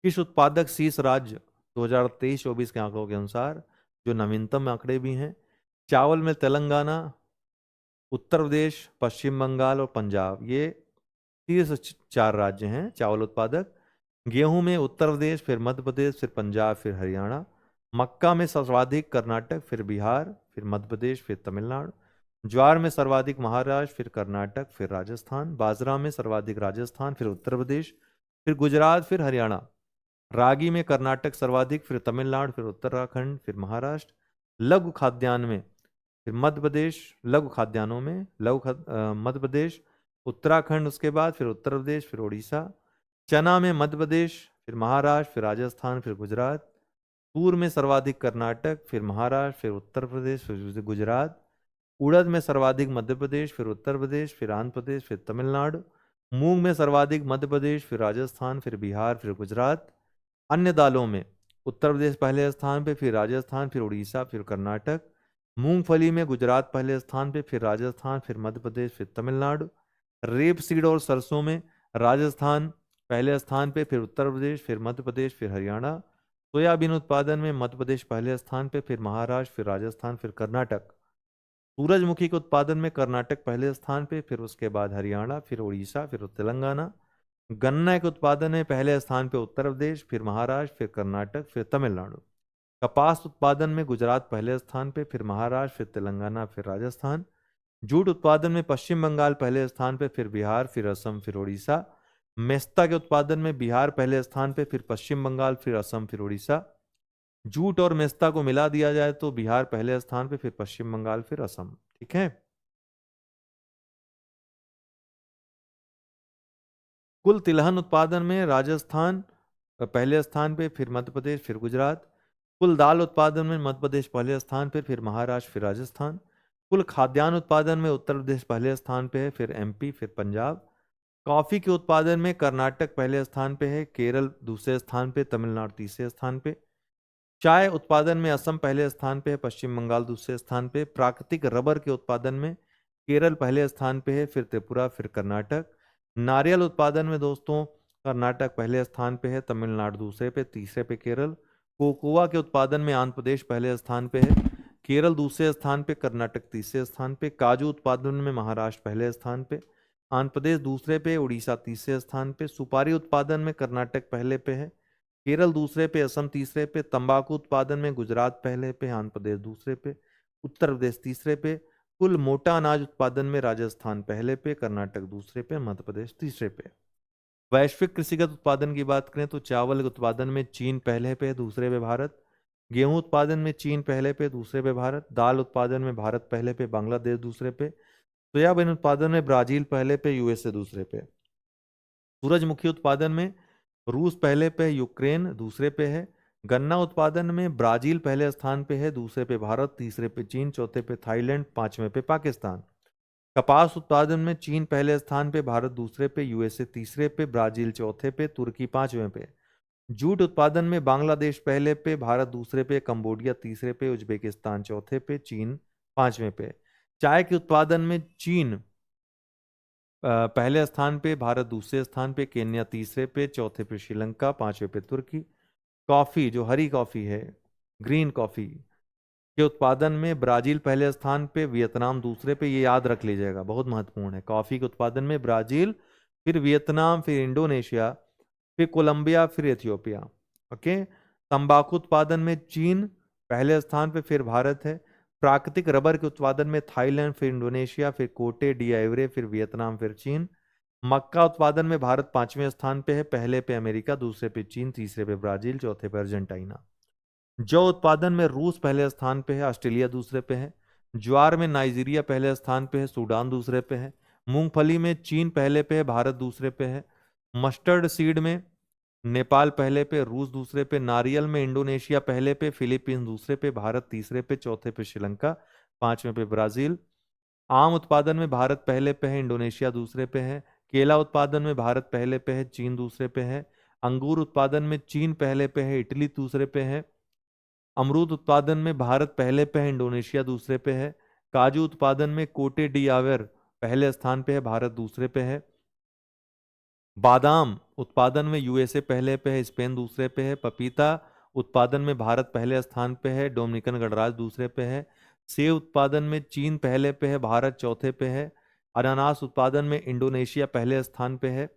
इस उत्पादक शीर्ष राज्य 2023-24 के आंकड़ों के अनुसार जो नवीनतम आंकड़े भी हैं, चावल में तेलंगाना, उत्तर प्रदेश, पश्चिम बंगाल और पंजाब, ये शीर्ष 4 राज्य हैं चावल उत्पादक। गेहूं में उत्तर प्रदेश, फिर मध्य प्रदेश, फिर पंजाब, फिर हरियाणा। मक्का में सर्वाधिक कर्नाटक, फिर बिहार, फिर मध्य प्रदेश, फिर तमिलनाडु। ज्वार में सर्वाधिक महाराष्ट्र, फिर कर्नाटक, फिर राजस्थान। बाजरा में सर्वाधिक राजस्थान, फिर उत्तर प्रदेश, फिर गुजरात, फिर हरियाणा। रागी में कर्नाटक सर्वाधिक, फिर तमिलनाडु, फिर उत्तराखंड, फिर महाराष्ट्र। लघु खाद्यान्न में फिर मध्य प्रदेश, लघु खाद्यान्नों में मध्य प्रदेश, उत्तराखंड, उसके बाद फिर उत्तर प्रदेश, फिर उड़ीसा। चना में मध्य प्रदेश, फिर महाराष्ट्र, फिर राजस्थान, फिर गुजरात। तूर में सर्वाधिक कर्नाटक, फिर महाराष्ट्र, फिर उत्तर प्रदेश, फिर गुजरात। उड़द में सर्वाधिक मध्य प्रदेश, फिर उत्तर प्रदेश, फिर आंध्र प्रदेश, फिर तमिलनाडु। मूंग में सर्वाधिक मध्य प्रदेश, फिर राजस्थान, फिर बिहार, फिर गुजरात। अन्य दालों में उत्तर प्रदेश पहले स्थान पे, फिर राजस्थान, फिर उड़ीसा, फिर कर्नाटक। मूंगफली में गुजरात पहले स्थान पे, फिर राजस्थान, फिर मध्य प्रदेश, फिर तमिलनाडु। रेप सीड और सरसों में राजस्थान, पहले स्थान पे, फिर उत्तर प्रदेश, फिर मध्य प्रदेश, फिर हरियाणा। सोयाबीन उत्पादन में मध्य प्रदेश पहले स्थान पे, फिर महाराष्ट्र, फिर राजस्थान, फिर कर्नाटक। सूरजमुखी के उत्पादन में कर्नाटक पहले स्थान पे, फिर उसके बाद हरियाणा, फिर उड़ीसा, फिर तेलंगाना। गन्ना के उत्पादन में पहले स्थान पे उत्तर प्रदेश, फिर महाराष्ट्र, फिर कर्नाटक, फिर तमिलनाडु। कपास उत्पादन में गुजरात पहले स्थान पे, फिर महाराष्ट्र, फिर तेलंगाना, फिर राजस्थान। जूट उत्पादन में पश्चिम बंगाल पहले स्थान पे, फिर बिहार, फिर असम, फिर उड़ीसा। मेस्ता के उत्पादन में बिहार पहले स्थान पे, फिर पश्चिम बंगाल, फिर असम, फिर उड़ीसा। जूट और मेस्ता को मिला दिया जाए तो बिहार पहले स्थान पे, फिर पश्चिम बंगाल, फिर असम। ठीक है। कुल तिलहन उत्पादन में राजस्थान पहले स्थान पे, फिर मध्य प्रदेश, फिर गुजरात। कुल दाल उत्पादन में मध्य प्रदेश पहले स्थान पे, फिर महाराष्ट्र, फिर राजस्थान। कुल खाद्यान्न उत्पादन में उत्तर प्रदेश पहले स्थान पे है, फिर एमपी, फिर पंजाब। कॉफी के उत्पादन में कर्नाटक पहले स्थान पे है, केरल दूसरे स्थान पे, तमिलनाडु तीसरे स्थान पे। चाय उत्पादन में असम पहले स्थान पे है, पश्चिम बंगाल दूसरे स्थान पे। प्राकृतिक रबर के उत्पादन में केरल पहले स्थान पे है, फिर त्रिपुरा, फिर कर्नाटक। नारियल उत्पादन में दोस्तों कर्नाटक पहले स्थान पे है, तमिलनाडु दूसरे पे, तीसरे पे केरल। कोकोआ के उत्पादन में आंध्र प्रदेश पहले स्थान पे है, केरल दूसरे स्थान पे, कर्नाटक तीसरे स्थान पे। काजू उत्पादन में महाराष्ट्र पहले स्थान पे, आंध्र प्रदेश दूसरे पे, उड़ीसा तीसरे स्थान पे। सुपारी उत्पादन में कर्नाटक पहले पे है, केरल दूसरे पे, असम तीसरे पे। तंबाकू उत्पादन में गुजरात पहले पे, आंध्र प्रदेश दूसरे पे, उत्तर प्रदेश तीसरे पे। कुल मोटा अनाज उत्पादन में राजस्थान पहले पे, कर्नाटक दूसरे पे, मध्य प्रदेश तीसरे पे। वैश्विक कृषिगत उत्पादन की बात करें तो चावल के उत्पादन में चीन पहले पे, दूसरे पे भारत। गेहूं उत्पादन में चीन पहले पे, दूसरे पे भारत। दाल उत्पादन में भारत पहले पे, बांग्लादेश दूसरे पे। सोयाबीन उत्पादन में ब्राजील पहले पे, यूएसए दूसरे पे। सूरजमुखी उत्पादन में रूस पहले पे है, यूक्रेन दूसरे पे है। गन्ना उत्पादन में ब्राजील पहले स्थान पे है, दूसरे पे भारत, तीसरे पे चीन, चौथे पे थाईलैंड, पांचवें पे पाकिस्तान। कपास उत्पादन में चीन पहले स्थान पे, भारत दूसरे पे, यूएसए तीसरे पे, ब्राजील चौथे पे, तुर्की पांचवें पे। जूट उत्पादन में बांग्लादेश पहले पे, भारत दूसरे पे, कंबोडिया तीसरे पे, उज्बेकिस्तान चौथे पे, चीन पांचवें पे। चाय के उत्पादन में चीन पहले स्थान पे, भारत दूसरे स्थान पे, केन्या तीसरे पे, चौथे पे श्रीलंका, पांचवें पे तुर्की। कॉफी जो हरी कॉफी है, ग्रीन कॉफी के उत्पादन में ब्राजील पहले स्थान पे, वियतनाम दूसरे पे। ये याद रख लीजिएगा, बहुत महत्वपूर्ण है। कॉफी के उत्पादन में ब्राजील, फिर वियतनाम, फिर इंडोनेशिया, फिर कोलंबिया, फिर इथियोपिया। ओके। तंबाकू उत्पादन में चीन पहले स्थान पे, फिर भारत है। प्राकृतिक रबर के उत्पादन में थाईलैंड, फिर इंडोनेशिया, फिर कोटे डी आइवरे, फिर वियतनाम, फिर चीन। मक्का उत्पादन में भारत पांचवें स्थान पे है, पहले पे अमेरिका, दूसरे पे चीन, तीसरे पे ब्राजील, चौथे पे अर्जेंटीना। जौ उत्पादन में रूस पहले स्थान पे है, ऑस्ट्रेलिया दूसरे पे है। ज्वार में नाइजीरिया पहले स्थान पे है, सूडान दूसरे पे है। मूंगफली में चीन पहले पे है, भारत दूसरे पे है। मस्टर्ड सीड में नेपाल पहले पे, रूस दूसरे पे। नारियल में इंडोनेशिया पहले पे, फिलीपींस दूसरे पे, भारत तीसरे पे, चौथे पे श्रीलंका, पांचवें पे ब्राजील। आम उत्पादन में भारत पहले पे है, इंडोनेशिया दूसरे पे है। केला उत्पादन में भारत पहले पे है, चीन दूसरे पे है। अंगूर उत्पादन में चीन पहले पे है, इटली दूसरे पे है। अमरूद उत्पादन में भारत पहले पे है, इंडोनेशिया दूसरे पे है। काजू उत्पादन में कोटे डी आवर पहले स्थान पे है, भारत दूसरे पे है। बादाम उत्पादन में यूएसए पहले पे है, स्पेन दूसरे पे है। पपीता उत्पादन में भारत पहले स्थान पे है, डोमिनिकन गणराज्य दूसरे पे है। सेब उत्पादन में चीन पहले पे है, भारत चौथे पे है। अनानास उत्पादन में इंडोनेशिया पहले स्थान पे है।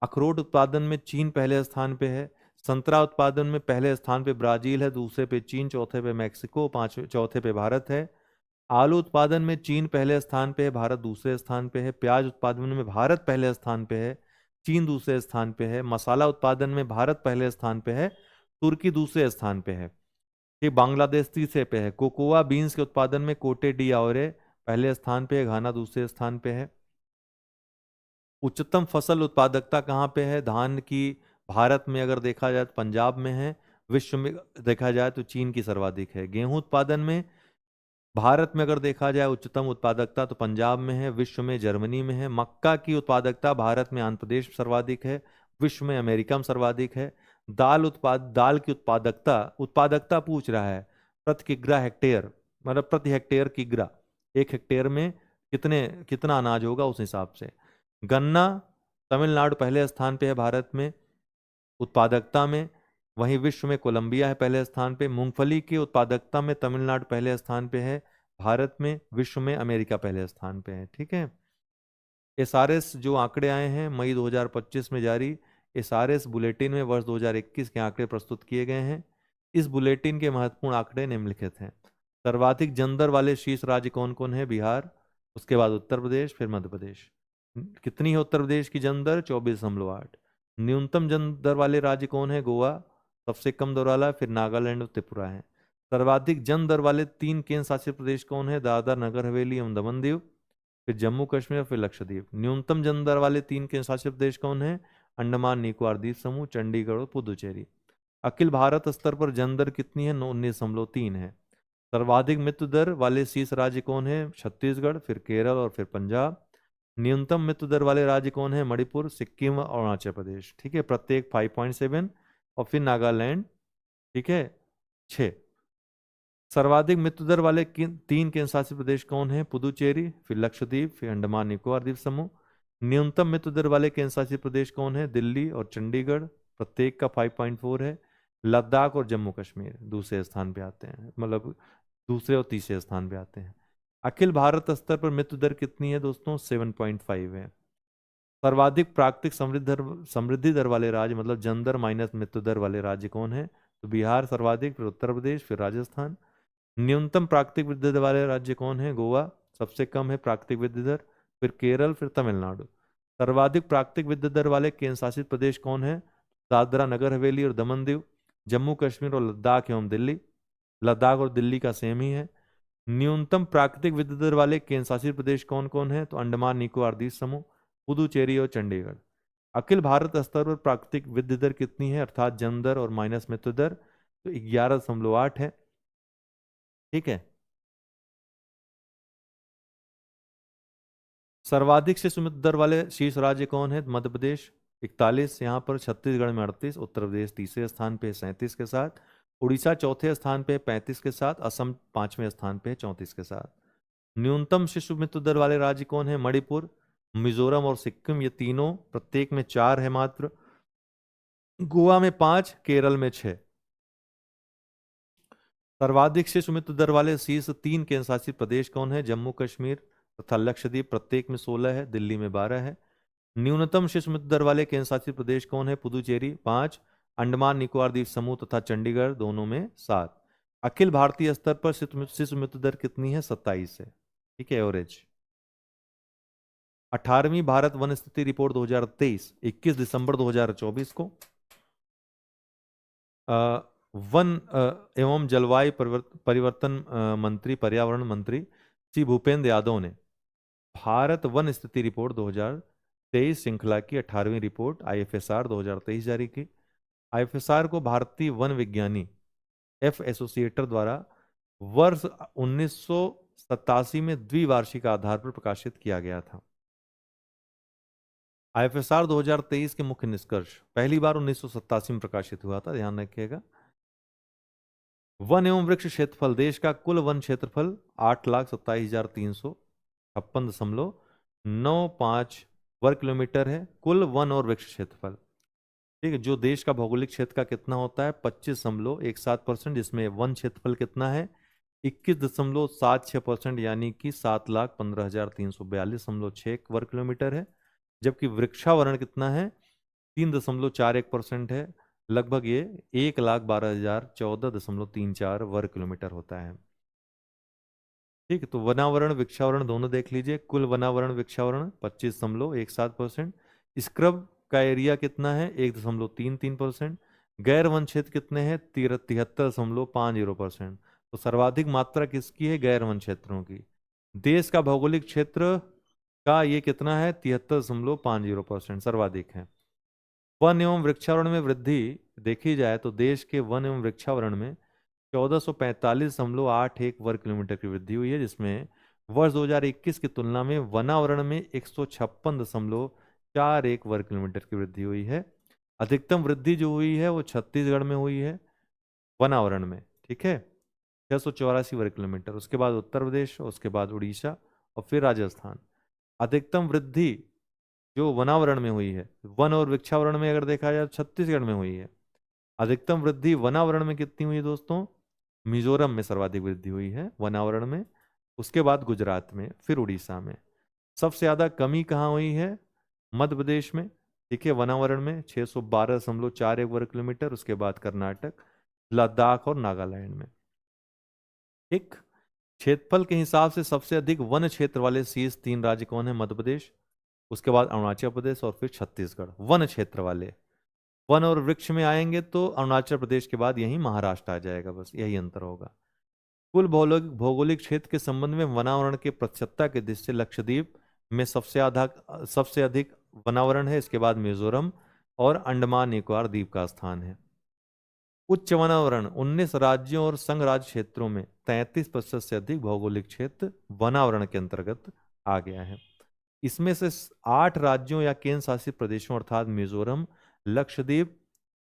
अखरोट उत्पादन में चीन पहले स्थान पे है। संतरा उत्पादन में पहले स्थान पे ब्राजील है, दूसरे पे चीन, चौथे पे मैक्सिको, पांचवें चौथे पे भारत है। आलू उत्पादन में चीन पहले स्थान पे है, भारत दूसरे स्थान पे है। प्याज उत्पादन में भारत पहले स्थान पे है, चीन दूसरे स्थान पे है। मसाला उत्पादन में भारत पहले स्थान पे है, तुर्की दूसरे स्थान पे है। ये बांग्लादेश तीसरे पे है। कोकोआ बीन्स के उत्पादन में कोटे डी आओरे पहले स्थान पे है, घाना दूसरे स्थान पे है। उच्चतम फसल उत्पादकता कहाँ पे है? धान की भारत में अगर देखा जाए तो पंजाब में है, विश्व में देखा जाए तो चीन की सर्वाधिक है। गेहूं उत्पादन में भारत में अगर देखा जाए उच्चतम उत्पादकता तो पंजाब में है, विश्व में जर्मनी में है। मक्का की उत्पादकता भारत में आंध्र प्रदेश सर्वाधिक है, विश्व में अमेरिका में सर्वाधिक है। दाल की उत्पादकता उत्पादकता पूछ रहा है, प्रति किग्रा हेक्टेयर, मतलब प्रति हेक्टेयर किग्रा, एक हेक्टेयर में कितना अनाज होगा उस हिसाब से। गन्ना तमिलनाडु पहले स्थान पे है भारत में उत्पादकता में। वहीं विश्व में कोलंबिया है पहले स्थान पे। मूंगफली की उत्पादकता में तमिलनाडु पहले स्थान पे है भारत में। विश्व में अमेरिका पहले स्थान पे है। ठीक है। एसआरएस जो आंकड़े आए हैं मई 2025 में जारी, एसआरएस बुलेटिन में वर्ष 2021 के आंकड़े प्रस्तुत किए गए हैं। इस बुलेटिन के महत्वपूर्ण आंकड़े निम्नलिखित हैं। सर्वाधिक जनदर वाले शीर्ष राज्य कौन कौन है? बिहार, उसके बाद उत्तर प्रदेश, फिर मध्य प्रदेश। कितनी है उत्तर प्रदेश की जनदर? 24.8। न्यूनतम जनदर वाले राज्य कौन है? गोवा, सबसे कम दर वाला, फिर नागालैंड और त्रिपुरा है। सर्वाधिक जन दर वाले 3 केंद्र शासित प्रदेश कौन है? दादरा नगर हवेली एवं दमन दीव, फिर जम्मू कश्मीर, फिर लक्षद्वीप। न्यूनतम जन दर वाले 3 केंद्र शासित प्रदेश कौन है? अंडमान निकोबार द्वीप समूह, चंडीगढ़ और पुदुचेरी। अखिल भारत स्तर पर जन दर कितनी है? 19.3 है। सर्वाधिक मृत्यु दर वाले शीर्ष राज्य कौन है? छत्तीसगढ़, फिर केरल और फिर पंजाब। न्यूनतम मृत्यु दर वाले राज्य कौन है? मणिपुर, सिक्किम और अरुणाचल प्रदेश। ठीक है, प्रत्येक 5.7। और फिर नागालैंड, ठीक है, 6। सर्वाधिक मृत्यु दर वाले 3 केंद्र शासित प्रदेश कौन है? पुदुचेरी, फिर लक्षद्वीप, फिर अंडमान निकोबार द्वीप समूह। न्यूनतम मृत्यु दर वाले केंद्र शासित प्रदेश कौन है? दिल्ली और चंडीगढ़, प्रत्येक का 5.4 है। लद्दाख और जम्मू कश्मीर दूसरे स्थान पे आते हैं, मतलब दूसरे और तीसरे स्थान पे आते हैं। अखिल भारत स्तर पर मृत्यु दर कितनी है दोस्तों? 7.5 है। सर्वाधिक प्राकृतिक समृद्धि दर वाले राज्य, मतलब जन दर माइनस मृत्यु दर वाले राज्य कौन है? तो बिहार सर्वाधिक, फिर उत्तर प्रदेश, फिर राजस्थान। न्यूनतम प्राकृतिक वृद्धि दर वाले राज्य कौन है? गोवा, सबसे कम है प्राकृतिक वृद्धि दर, फिर केरल, फिर तमिलनाडु। सर्वाधिक प्राकृतिक वृद्धि दर वाले केंद्र शासित प्रदेश कौन है? दादरा नगर हवेली और दमन दीव, जम्मू कश्मीर और लद्दाख एवं दिल्ली। लद्दाख और दिल्ली का सेम ही है। न्यूनतम प्राकृतिक वृद्धि दर वाले केंद्र शासित प्रदेश कौन कौन है? तो अंडमान निकोबार द्वीप समूह, पुदुचेरी और चंडीगढ़। अखिल भारत स्तर पर प्राकृतिक वृद्धि दर कितनी है, अर्थात जन दर और माइनस मृत्यु दर? तो 11.8 है। ठीक है। सर्वाधिक शिशु मृत्यु दर वाले शीर्ष राज्य कौन है? मध्य प्रदेश 41, यहाँ पर छत्तीसगढ़ में 38, उत्तर प्रदेश तीसरे स्थान पे 37 के साथ, उड़ीसा चौथे स्थान पे 35 के साथ, असम पांचवें स्थान पे 34 के साथ। न्यूनतम शिशु मृत्यु दर वाले राज्य कौन है? मणिपुर, मिजोरम और सिक्किम, ये तीनों, प्रत्येक में 4 है मात्र। गोवा में 5, केरल में 6। सर्वाधिक शिशु मृत्यु दर वाले शीर्ष 3 केंद्र शासित प्रदेश कौन है? जम्मू कश्मीर तथा लक्षद्वीप, प्रत्येक में 16 है, दिल्ली में 12 है। न्यूनतम शिशु मृत्यु दर वाले केंद्र शासित प्रदेश कौन है? पुदुचेरी 5, अंडमान निकोबार द्वीप समूह तथा चंडीगढ़ दोनों में 7। अखिल भारतीय स्तर पर शिशु मृत्यु दर कितनी है? 27 है। ठीक है, एवरेज। 18वीं भारत वन स्थिति रिपोर्ट 2023, 21 दिसंबर 2024 को वन एवं जलवायु परिवर्तन मंत्री, पर्यावरण मंत्री श्री भूपेंद्र यादव ने भारत वन स्थिति रिपोर्ट 2023 श्रृंखला की 18वीं रिपोर्ट आईएफएसआर 2023 जारी की। आईएफएसआर को भारतीय वन विज्ञानी एफ एसोसिएटर द्वारा वर्ष 1987 में द्विवार्षिक आधार पर प्रकाशित किया गया था। आईएफएसआर 2023 के मुख्य निष्कर्ष पहली बार 1987 में प्रकाशित हुआ था, ध्यान रखिएगा। वन एवं वृक्ष क्षेत्रफल, देश का कुल वन क्षेत्रफल 8,27,356.95 वर्ग किलोमीटर है, कुल वन और वृक्ष क्षेत्रफल। ठीक है, जो देश का भौगोलिक क्षेत्र का कितना होता है? 25.17%, जिसमें वन क्षेत्रफल कितना है? 21.76%, यानी कि 7,15,342.6 वर्ग किलोमीटर है। जबकि वृक्षावरण कितना है? 3.41% है, लगभग ये 1,12,014.34 वर्ग किलोमीटर होता है। ठीक है, तो वनावरण वृक्षावरण दोनों देख लीजिए। कुल वनावरण वृक्षावरण 25.17%। स्क्रब का एरिया कितना है? 1.33%। गैर वन क्षेत्र कितने हैं? 73.50%। तो सर्वाधिक मात्रा किसकी है? गैर वन क्षेत्रों की। देश का भौगोलिक क्षेत्र का ये कितना है? 73.50% सर्वाधिक है। वन एवं वृक्षावरण में वृद्धि देखी जाए तो देश के वन एवं वृक्षावरण में 1445.81 वर्ग किलोमीटर की वृद्धि हुई है, जिसमें वर्ष 2021 की तुलना में वनावरण में 156.41 वर्ग किलोमीटर की वृद्धि हुई है। अधिकतम वृद्धि जो हुई है वो छत्तीसगढ़ में हुई है वनावरण में। ठीक है, 684 वर्ग किलोमीटर। उसके बाद उत्तर प्रदेश, उसके बाद उड़ीसा और फिर राजस्थान। अधिकतम वृद्धि जो वनावरण में हुई है। वन और वृक्षावरण में अगर देखा जाए तो छत्तीसगढ़ में हुई है। अधिकतम वृद्धि वनावरण में कितनी हुई है दोस्तों? मिजोरम में सर्वाधिक वृद्धि हुई है वनावरण में, उसके बाद गुजरात में, फिर उड़ीसा में। सबसे ज्यादा कमी कहाँ हुई है? मध्य प्रदेश में। ठीक है, वनावरण में 612.41 वर्ग किलोमीटर, उसके बाद कर्नाटक, लद्दाख और नागालैंड में। ठीक। क्षेत्रफल के हिसाब से सबसे अधिक वन क्षेत्र वाले शीर्ष 3 राज्य कौन है? मध्य प्रदेश, उसके बाद अरुणाचल प्रदेश और फिर छत्तीसगढ़। वन क्षेत्र वाले। वन और वृक्ष में आएंगे तो अरुणाचल प्रदेश के बाद यही महाराष्ट्र आ जाएगा, बस यही अंतर होगा। कुल भौगोलिक भौगोलिक क्षेत्र के संबंध में वनावरण के प्रतिशतता के दृष्टि से लक्षद्वीप में सबसे अधिक वनावरण है, इसके बाद मिजोरम और अंडमान निकोबार द्वीप का स्थान है। उच्च वनावरण 19 राज्यों और संघ राज्य क्षेत्रों में 33% से अधिक भौगोलिक क्षेत्र वनावरण के अंतर्गत आ गया है। इसमें से 8 राज्यों या केंद्र शासित प्रदेशों अर्थात मिजोरम, लक्षद्वीप,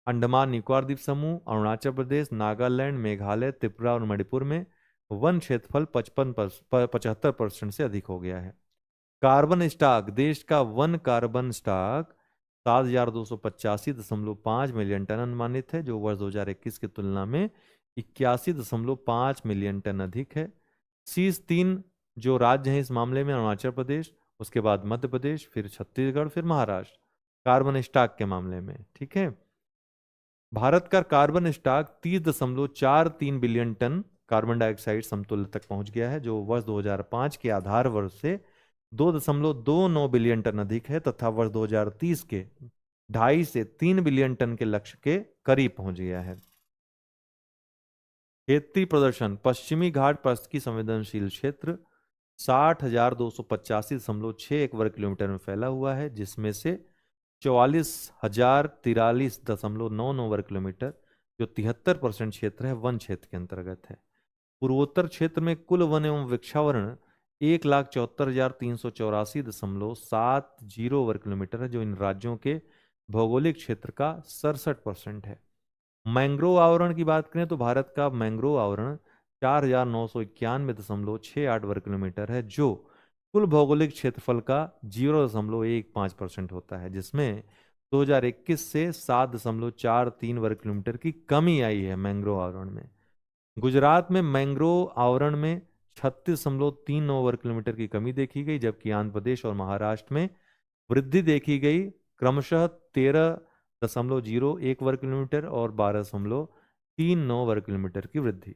अंडमान निकोबार द्वीप समूह, अरुणाचल प्रदेश, नागालैंड, मेघालय, त्रिपुरा और मणिपुर में वन क्षेत्रफल 75% से अधिक हो गया है। कार्बन स्टॉक, देश का वन कार्बन स्टॉक 7,285.5 मिलियन टन अनुमानित है, जो वर्ष 2021 की तुलना में 81.5 मिलियन टन अधिक है। शीर्ष 3 जो राज्य हैं इस मामले में अरुणाचल प्रदेश, उसके बाद मध्य प्रदेश, फिर छत्तीसगढ़, फिर महाराष्ट्र, कार्बन स्टॉक के मामले में। ठीक है, भारत का carbon stock 30.43 billion tonne carbon dioxide समतुल्य तक पहुंच गया है, जो वर्ष 2005 के आधार वर्ष से 2.29 बिलियन टन अधिक है, तथा वर्ष 2030 के 2.5 से 3 बिलियन टन के लक्ष्य के करीब पहुंच गया है। क्षेत्रीय प्रदर्शन, पश्चिमी घाट परिस्थिति संवेदनशील क्षेत्र 60,285.61 वर्ग किलोमीटर में फैला हुआ है, जिसमें से 44,043.99 वर्ग किलोमीटर, जो 73% क्षेत्र है, वन क्षेत्र के अंतर्गत है। पूर्वोत्तर क्षेत्र में कुल वन एवं वृक्षावरण 1,74,384.70 वर्ग किलोमीटर है, जो इन राज्यों के भौगोलिक क्षेत्र का 67% है। मैंग्रोव आवरण की बात करें तो भारत का मैंग्रोव आवरण 4,991.68 वर्ग किलोमीटर है, जो कुल भौगोलिक क्षेत्रफल का 0.15% होता है, जिसमें 2021 से 7.43 वर्ग किलोमीटर की कमी आई है मैंग्रोव आवरण में। गुजरात में मैंग्रोव आवरण में 36.39 वर्ग किलोमीटर की कमी देखी गई, जबकि आंध्र प्रदेश और महाराष्ट्र में वृद्धि देखी गई, क्रमशः 13.01 वर्ग किलोमीटर और 12.39 वर्ग किलोमीटर की वृद्धि।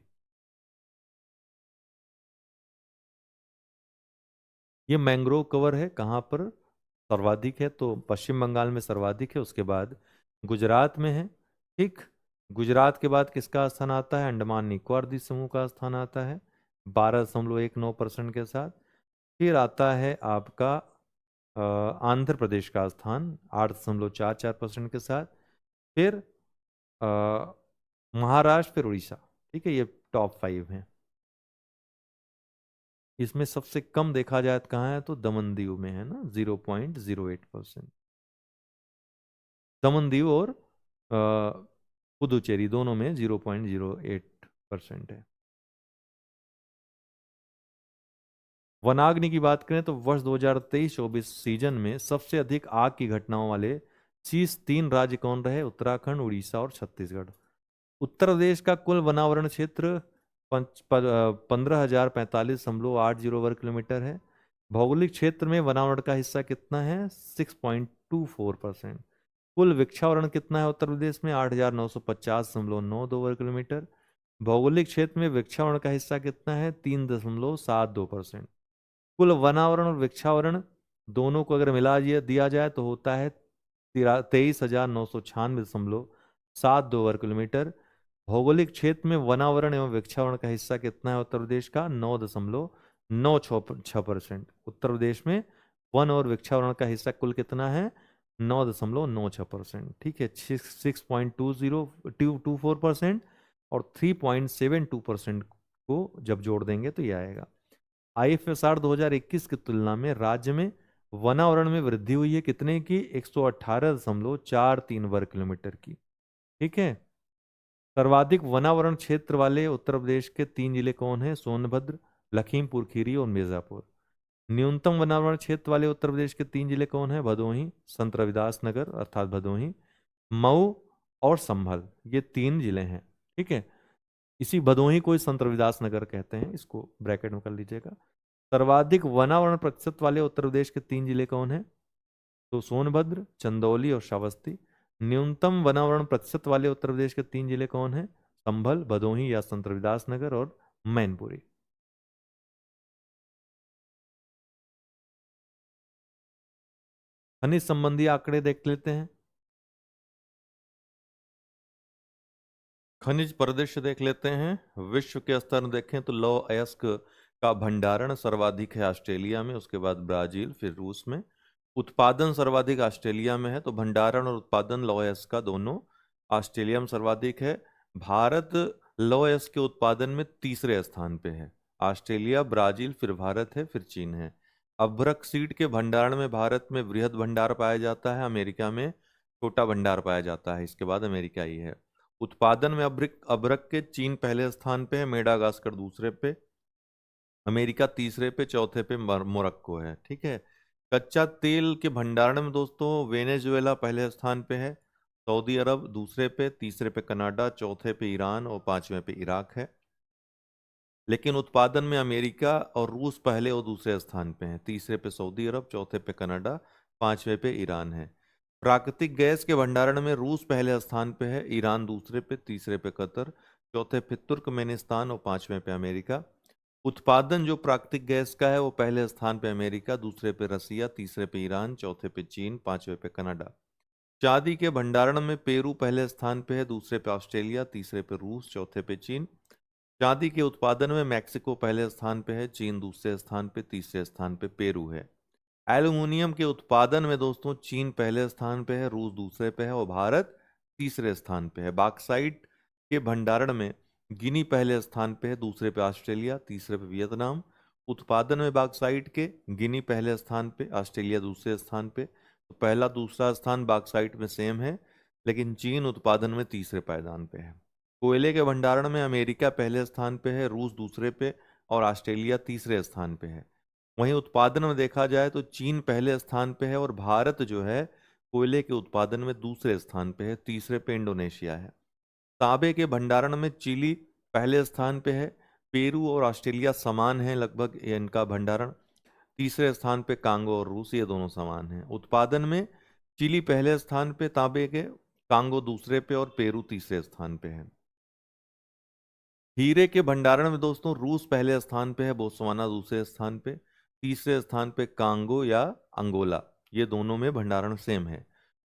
ये मैंग्रोव कवर है, कहाँ पर सर्वाधिक है? तो पश्चिम बंगाल में सर्वाधिक है, उसके बाद गुजरात में है। ठीक, गुजरात के बाद किसका स्थान आता है? अंडमान निकोबार द्वीप समूह का स्थान आता है 12.19% के साथ। फिर आता है आपका आंध्र प्रदेश का स्थान 8.44% के साथ। फिर महाराष्ट्र, फिर उड़ीसा। ठीक है, ये टॉप 5 हैं। इसमें सबसे कम देखा जाए तो कहाँ है? तो दमन दीव में है ना, 0.08%। दमन दीव और पुदुचेरी दोनों में 0.08% है। वनाग्नि की बात करें तो वर्ष 2023-24 सीजन में सबसे अधिक आग की घटनाओं वाले शीर्ष 3 राज्य कौन रहे? उत्तराखंड, उड़ीसा और छत्तीसगढ़। उत्तर प्रदेश का कुल वनावरण क्षेत्र 15,045.80 वर्ग किलोमीटर है। भौगोलिक क्षेत्र में वनावरण का हिस्सा कितना है? 6.24%। कुल वृक्षावरण कितना है उत्तर प्रदेश में? 8,950.92 वर्ग किलोमीटर। भौगोलिक क्षेत्र में वृक्षावरण का हिस्सा कितना है? 3.72%। कुल वनावरण और वृक्षावरण दोनों को अगर मिला दिया जाए तो होता है 23,996.72 वर्ग किलोमीटर। भौगोलिक क्षेत्र में वनावरण एवं वृक्षावरण का हिस्सा कितना है उत्तर प्रदेश का? 9.96%। उत्तर प्रदेश में वन और वृक्षावरण का हिस्सा कुल कितना है? 9.96%। ठीक है, 6.2024% और 3.72% को जब जोड़ देंगे तो ये आएगा। IFSR 2021 की तुलना में राज्य में वनावरण में वृद्धि हुई है कितने की? 118.43 वर्ग किलोमीटर की। ठीक है, सर्वाधिक वनावरण क्षेत्र वाले उत्तर प्रदेश के 3 जिले कौन हैं? सोनभद्र, लखीमपुर खीरी और मिर्जापुर। न्यूनतम वनावरण क्षेत्र वाले उत्तर प्रदेश के 3 जिले कौन है? भदोही, संत रविदास नगर अर्थात भदोही, मऊ और संभल, ये 3 जिले हैं। ठीक है, इसी भदोही को ही संत रविदास नगर कहते हैं, इसको ब्रैकेट में कर लीजिएगा। सर्वाधिक वनावरण प्रतिशत वाले उत्तर प्रदेश के 3 जिले कौन है? तो सोनभद्र, चंदौली और श्रावस्ती। न्यूनतम वनावरण प्रतिशत वाले उत्तर प्रदेश के 3 जिले कौन है? संभल, भदोही या संत रविदास नगर और मैनपुरी। खनिज संबंधी आंकड़े देख लेते हैं। खनिज परिदृश्य देख लेते हैं। विश्व के स्तर में देखें तो लौह अयस्क का भंडारण सर्वाधिक है ऑस्ट्रेलिया में, उसके बाद ब्राजील, फिर रूस में। उत्पादन सर्वाधिक ऑस्ट्रेलिया में है, तो भंडारण और उत्पादन लौह अयस्क का दोनों ऑस्ट्रेलिया में सर्वाधिक है। भारत लौह अयस्क के उत्पादन में तीसरे स्थान पे है। ऑस्ट्रेलिया, ब्राजील, फिर भारत है, फिर चीन है। अभ्रक सीड के भंडारण में भारत में बृहद भंडार पाया जाता है, अमेरिका में छोटा भंडार पाया जाता है, इसके बाद अमेरिका ही है। उत्पादन में अभ्रक अभ्रक के चीन पहले स्थान पे है, मेडागास्कर दूसरे पे, अमेरिका तीसरे पे, चौथे पे मोरक्को है। ठीक है। कच्चा तेल के भंडारण में दोस्तों वेनेजुएला पहले स्थान पे है, सऊदी अरब दूसरे पे, तीसरे पे कनाडा, चौथे पे ईरान और पांचवें पे इराक है। लेकिन उत्पादन में अमेरिका और रूस पहले और दूसरे स्थान पे हैं, तीसरे पे सऊदी अरब, चौथे पे कनाडा, पांचवें पे ईरान है। प्राकृतिक गैस के भंडारण में रूस पहले स्थान पे है, ईरान दूसरे पे, तीसरे पे कतर, चौथे पे तुर्कमेनिस्तान और पांचवें पे अमेरिका। उत्पादन जो प्राकृतिक गैस का है वो पहले स्थान पे अमेरिका, दूसरे पे रसिया, तीसरे पे ईरान, चौथे पे चीन, पांचवें पे कनाडा। चांदी के भंडारण में पेरू पहले स्थान पे है, दूसरे पे ऑस्ट्रेलिया, तीसरे पे रूस, चौथे पे चीन। चांदी के उत्पादन में मैक्सिको पहले स्थान पे है, चीन दूसरे स्थान पे, तीसरे स्थान पे पेरू है। एल्युमिनियम के उत्पादन में दोस्तों चीन पहले स्थान पे है, रूस दूसरे पे है और भारत तीसरे स्थान पे है। बॉक्साइट के भंडारण में गिनी पहले स्थान पे है, दूसरे पे ऑस्ट्रेलिया, तीसरे पे वियतनाम। उत्पादन में बॉक्साइट के गिनी पहले स्थान पे, ऑस्ट्रेलिया दूसरे स्थान पे। तो पहला दूसरा स्थान बॉक्साइट में सेम है, लेकिन चीन उत्पादन में तीसरे पायदान पे है। कोयले के भंडारण में अमेरिका पहले स्थान पे है, रूस दूसरे पे और ऑस्ट्रेलिया तीसरे स्थान पे है। वहीं उत्पादन में देखा जाए तो चीन पहले स्थान पे है और भारत जो है कोयले के उत्पादन में दूसरे स्थान पे है, तीसरे पे इंडोनेशिया है। तांबे के भंडारण में चिली पहले स्थान पे है, पेरू और ऑस्ट्रेलिया समान है लगभग ये इनका भंडारण। तीसरे स्थान पे कांगो और रूस, ये दोनों समान हैं। उत्पादन में चिली पहले स्थान पे तांबे के, कांगो दूसरे पे और पेरू तीसरे स्थान पे है। हीरे के भंडारण में दोस्तों रूस पहले स्थान पे है, बोत्सवाना दूसरे स्थान पे, तीसरे स्थान पे कांगो या अंगोला, ये दोनों में भंडारण सेम है।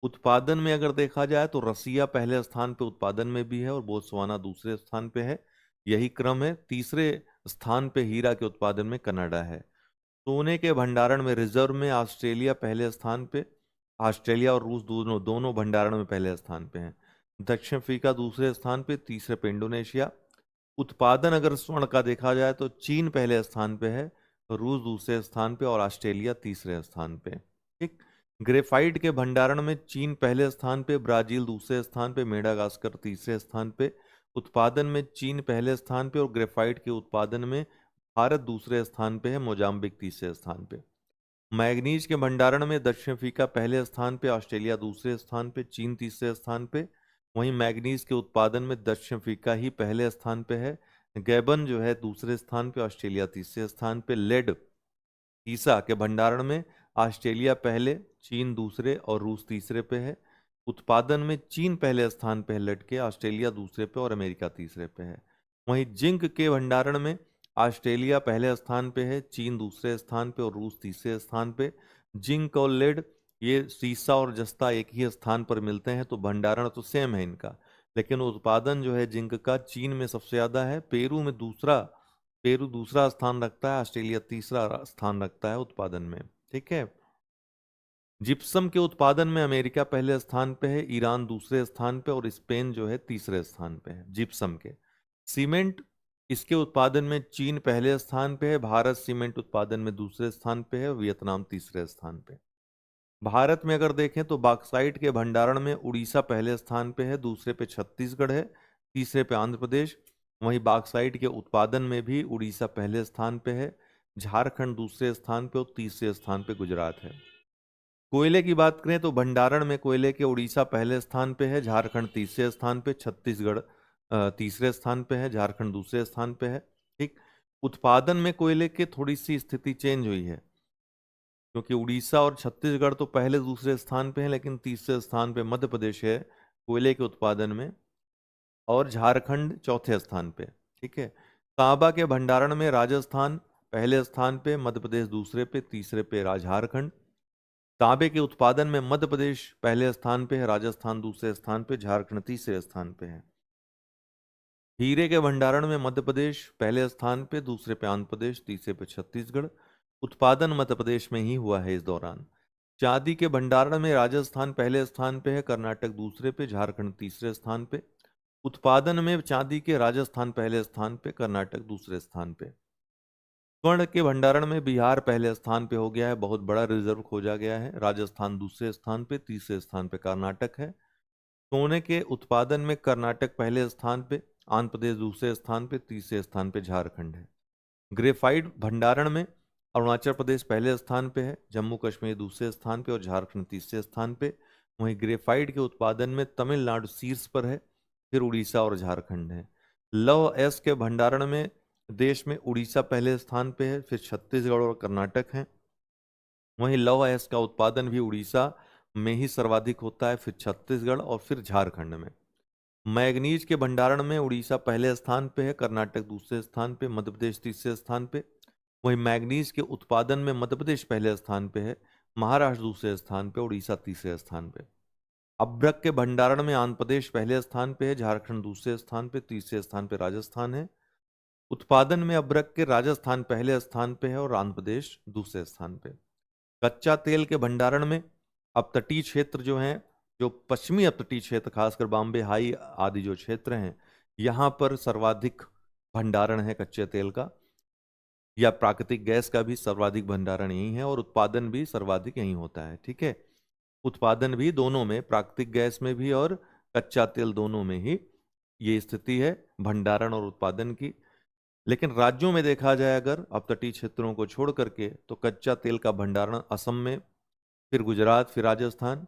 उत्पादन में अगर देखा जाए तो रसिया पहले स्थान पे उत्पादन में भी है और बोत्सवाना दूसरे स्थान पे है, यही क्रम है। तीसरे स्थान पे हीरा के उत्पादन में कनाडा है। सोने के भंडारण में रिजर्व में ऑस्ट्रेलिया पहले स्थान पे, ऑस्ट्रेलिया और रूस दोनों दोनों भंडारण में पहले स्थान पे हैं। दक्षिण अफ्रीका दूसरे स्थान पे, तीसरे पे इंडोनेशिया। उत्पादन अगर स्वर्ण का देखा जाए तो चीन पहले स्थान पे है, रूस दूसरे स्थान पे और ऑस्ट्रेलिया तीसरे स्थान पे। ठीक। ग्रेफाइट के भंडारण में चीन पहले स्थान पे, ब्राजील दूसरे स्थान पे, मेडागास्कर तीसरे स्थान पे। उत्पादन में चीन पहले स्थान पे और ग्रेफाइट के उत्पादन में भारत दूसरे स्थान पे है, मोजाम्बिक तीसरे स्थान पे। मैग्नीज के भंडारण में दक्षिण अफ्रीका पहले स्थान पे, ऑस्ट्रेलिया दूसरे स्थान पे, चीन तीसरे स्थान पे। वहीं मैग्नीज के उत्पादन में दक्षिण अफ्रीका ही पहले स्थान पे है, गैबन जो है दूसरे स्थान पे, ऑस्ट्रेलिया तीसरे स्थान पे। लेड ईसा के भंडारण में ऑस्ट्रेलिया पहले, चीन दूसरे और रूस तीसरे पे है। उत्पादन में चीन पहले स्थान पे है लेड के, ऑस्ट्रेलिया दूसरे पे और अमेरिका तीसरे पे है। वहीं जिंक के भंडारण में ऑस्ट्रेलिया पहले स्थान पे है, चीन दूसरे स्थान पे और रूस तीसरे स्थान पे। जिंक और लेड ये सीसा और जस्ता एक ही स्थान पर मिलते हैं, तो भंडारण तो सेम है इनका, लेकिन उत्पादन जो है जिंक का चीन में सबसे ज्यादा है, पेरू दूसरा स्थान रखता है, ऑस्ट्रेलिया तीसरा स्थान रखता है उत्पादन में। ठीक है। जिप्सम के उत्पादन में अमेरिका पहले स्थान पे है, ईरान दूसरे स्थान पे और स्पेन जो है तीसरे स्थान पे है जिप्सम के। सीमेंट इसके उत्पादन में चीन पहले स्थान पे है, भारत सीमेंट उत्पादन में दूसरे स्थान पे है, वियतनाम तीसरे स्थान पे। भारत में अगर देखें तो बॉक्साइट के भंडारण में उड़ीसा पहले स्थान पे है, दूसरे पे छत्तीसगढ़ है, तीसरे पे आंध्र प्रदेश। वहीं बॉक्साइट के उत्पादन में भी उड़ीसा पहले स्थान पे है, झारखंड दूसरे स्थान पे और तीसरे स्थान पे गुजरात है। कोयले की बात करें तो भंडारण में कोयले के उड़ीसा पहले स्थान पे है, झारखंड तीसरे स्थान पे, छत्तीसगढ़ तीसरे स्थान पे है, झारखंड दूसरे स्थान पे है। ठीक। उत्पादन में कोयले की थोड़ी सी स्थिति चेंज हुई है, क्योंकि उड़ीसा और छत्तीसगढ़ तो पहले दूसरे स्थान पे है, लेकिन तीसरे स्थान पे मध्य प्रदेश है कोयले के उत्पादन में, और झारखंड चौथे स्थान पे। ठीक है। तांबा के भंडारण में राजस्थान पहले स्थान पे, मध्य प्रदेश दूसरे पे, तीसरे पे झारखंड। तांबे के उत्पादन में मध्य प्रदेश पहले स्थान पे है, राजस्थान दूसरे स्थान पे, झारखंड तीसरे स्थान पे है। हीरे के भंडारण में मध्य प्रदेश पहले स्थान पे, दूसरे पे आंध्र प्रदेश, तीसरे पे छत्तीसगढ़। उत्पादन मध्य प्रदेश में ही हुआ है इस दौरान। चांदी के भंडारण में राजस्थान पहले स्थान पे है, कर्नाटक दूसरे पे, झारखंड तीसरे स्थान पे। उत्पादन में चांदी के राजस्थान पहले स्थान पे, कर्नाटक दूसरे स्थान पे। स्वर्ण के भंडारण में बिहार पहले स्थान पे हो गया है, बहुत बड़ा रिजर्व खोजा गया है। राजस्थान दूसरे स्थान पे, तीसरे स्थान पे कर्नाटक है। सोने के उत्पादन में कर्नाटक पहले स्थान पे, आंध्र प्रदेश दूसरे स्थान पे, तीसरे स्थान पे झारखंड है। ग्रेफाइट भंडारण में अरुणाचल प्रदेश पहले स्थान पे है, जम्मू कश्मीर दूसरे स्थान पे और झारखंड तीसरे स्थान पे। वहीं ग्रेफाइट के उत्पादन में तमिलनाडु शीर्ष पर है, फिर उड़ीसा और झारखंड है। लौह अयस्क के भंडारण में देश में उड़ीसा पहले स्थान पे है, फिर छत्तीसगढ़ और कर्नाटक है। वहीं लौह अयस्क का उत्पादन भी उड़ीसा में ही सर्वाधिक होता है, फिर छत्तीसगढ़ और फिर झारखंड में। मैग्नीज के भंडारण में उड़ीसा पहले स्थान पे है, कर्नाटक दूसरे स्थान पे, मध्य प्रदेश तीसरे स्थान पे। वहीं मैग्नीज के उत्पादन में मध्य प्रदेश पहले स्थान पे है, महाराष्ट्र दूसरे स्थान पे, उड़ीसा तीसरे स्थान पे। अभ्रक के भंडारण में आंध्र प्रदेश पहले स्थान पे है, झारखंड दूसरे स्थान पे, तीसरे स्थान पे राजस्थान है। उत्पादन में अभ्रक के राजस्थान पहले स्थान पे है और आंध्र प्रदेश दूसरे स्थान पे। कच्चा तेल के भंडारण में अपतटीय क्षेत्र जो हैं, जो पश्चिमी अपतटीय क्षेत्र खासकर बॉम्बे हाई आदि जो क्षेत्र हैं, यहाँ पर सर्वाधिक भंडारण है कच्चे तेल का, या प्राकृतिक गैस का भी सर्वाधिक भंडारण यही है, और उत्पादन भी सर्वाधिक यही होता है। ठीक है। उत्पादन भी दोनों में, प्राकृतिक गैस में भी और कच्चा तेल दोनों में ही ये स्थिति है भंडारण और उत्पादन की। लेकिन राज्यों में देखा जाए अगर अपतटीय क्षेत्रों को छोड़ करके, तो कच्चा तेल का भंडारण असम में, फिर गुजरात, फिर राजस्थान।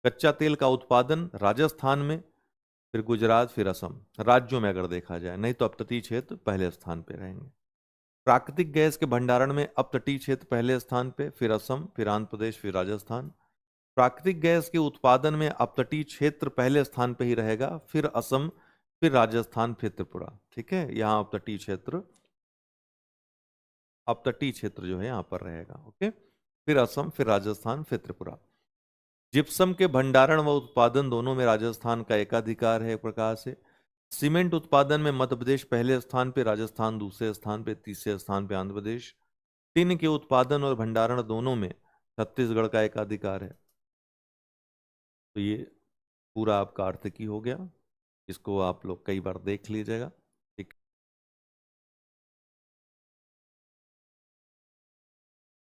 कच्चा तेल का उत्पादन राजस्थान में, फिर गुजरात, फिर असम। राज्यों में अगर देखा जाए, नहीं तो अपतटीय क्षेत्र पहले स्थान पे रहेंगे। प्राकृतिक गैस के भंडारण में अपतटीय क्षेत्र पहले स्थान पे, फिर असम, फिर आंध्र प्रदेश, फिर राजस्थान। प्राकृतिक गैस के उत्पादन में अपतटीय क्षेत्र पहले स्थान पे ही रहेगा, फिर असम, फिर राजस्थान, फिर त्रिपुरा। ठीक है। यहाँ अपतटीय क्षेत्र जो है यहाँ पर रहेगा। ओके। फिर असम, फिर राजस्थान, फिर त्रिपुरा। जिप्सम के भंडारण व उत्पादन दोनों में राजस्थान का एकाधिकार है एक प्रकार से। सीमेंट उत्पादन में मध्य प्रदेश पहले स्थान पे, राजस्थान दूसरे स्थान पे, तीसरे स्थान पे आंध्र प्रदेश। टिन के उत्पादन और भंडारण दोनों में छत्तीसगढ़ का एकाधिकार है। तो ये पूरा आपका आर्थिकी हो गया, इसको आप लोग कई बार देख लीजिएगा।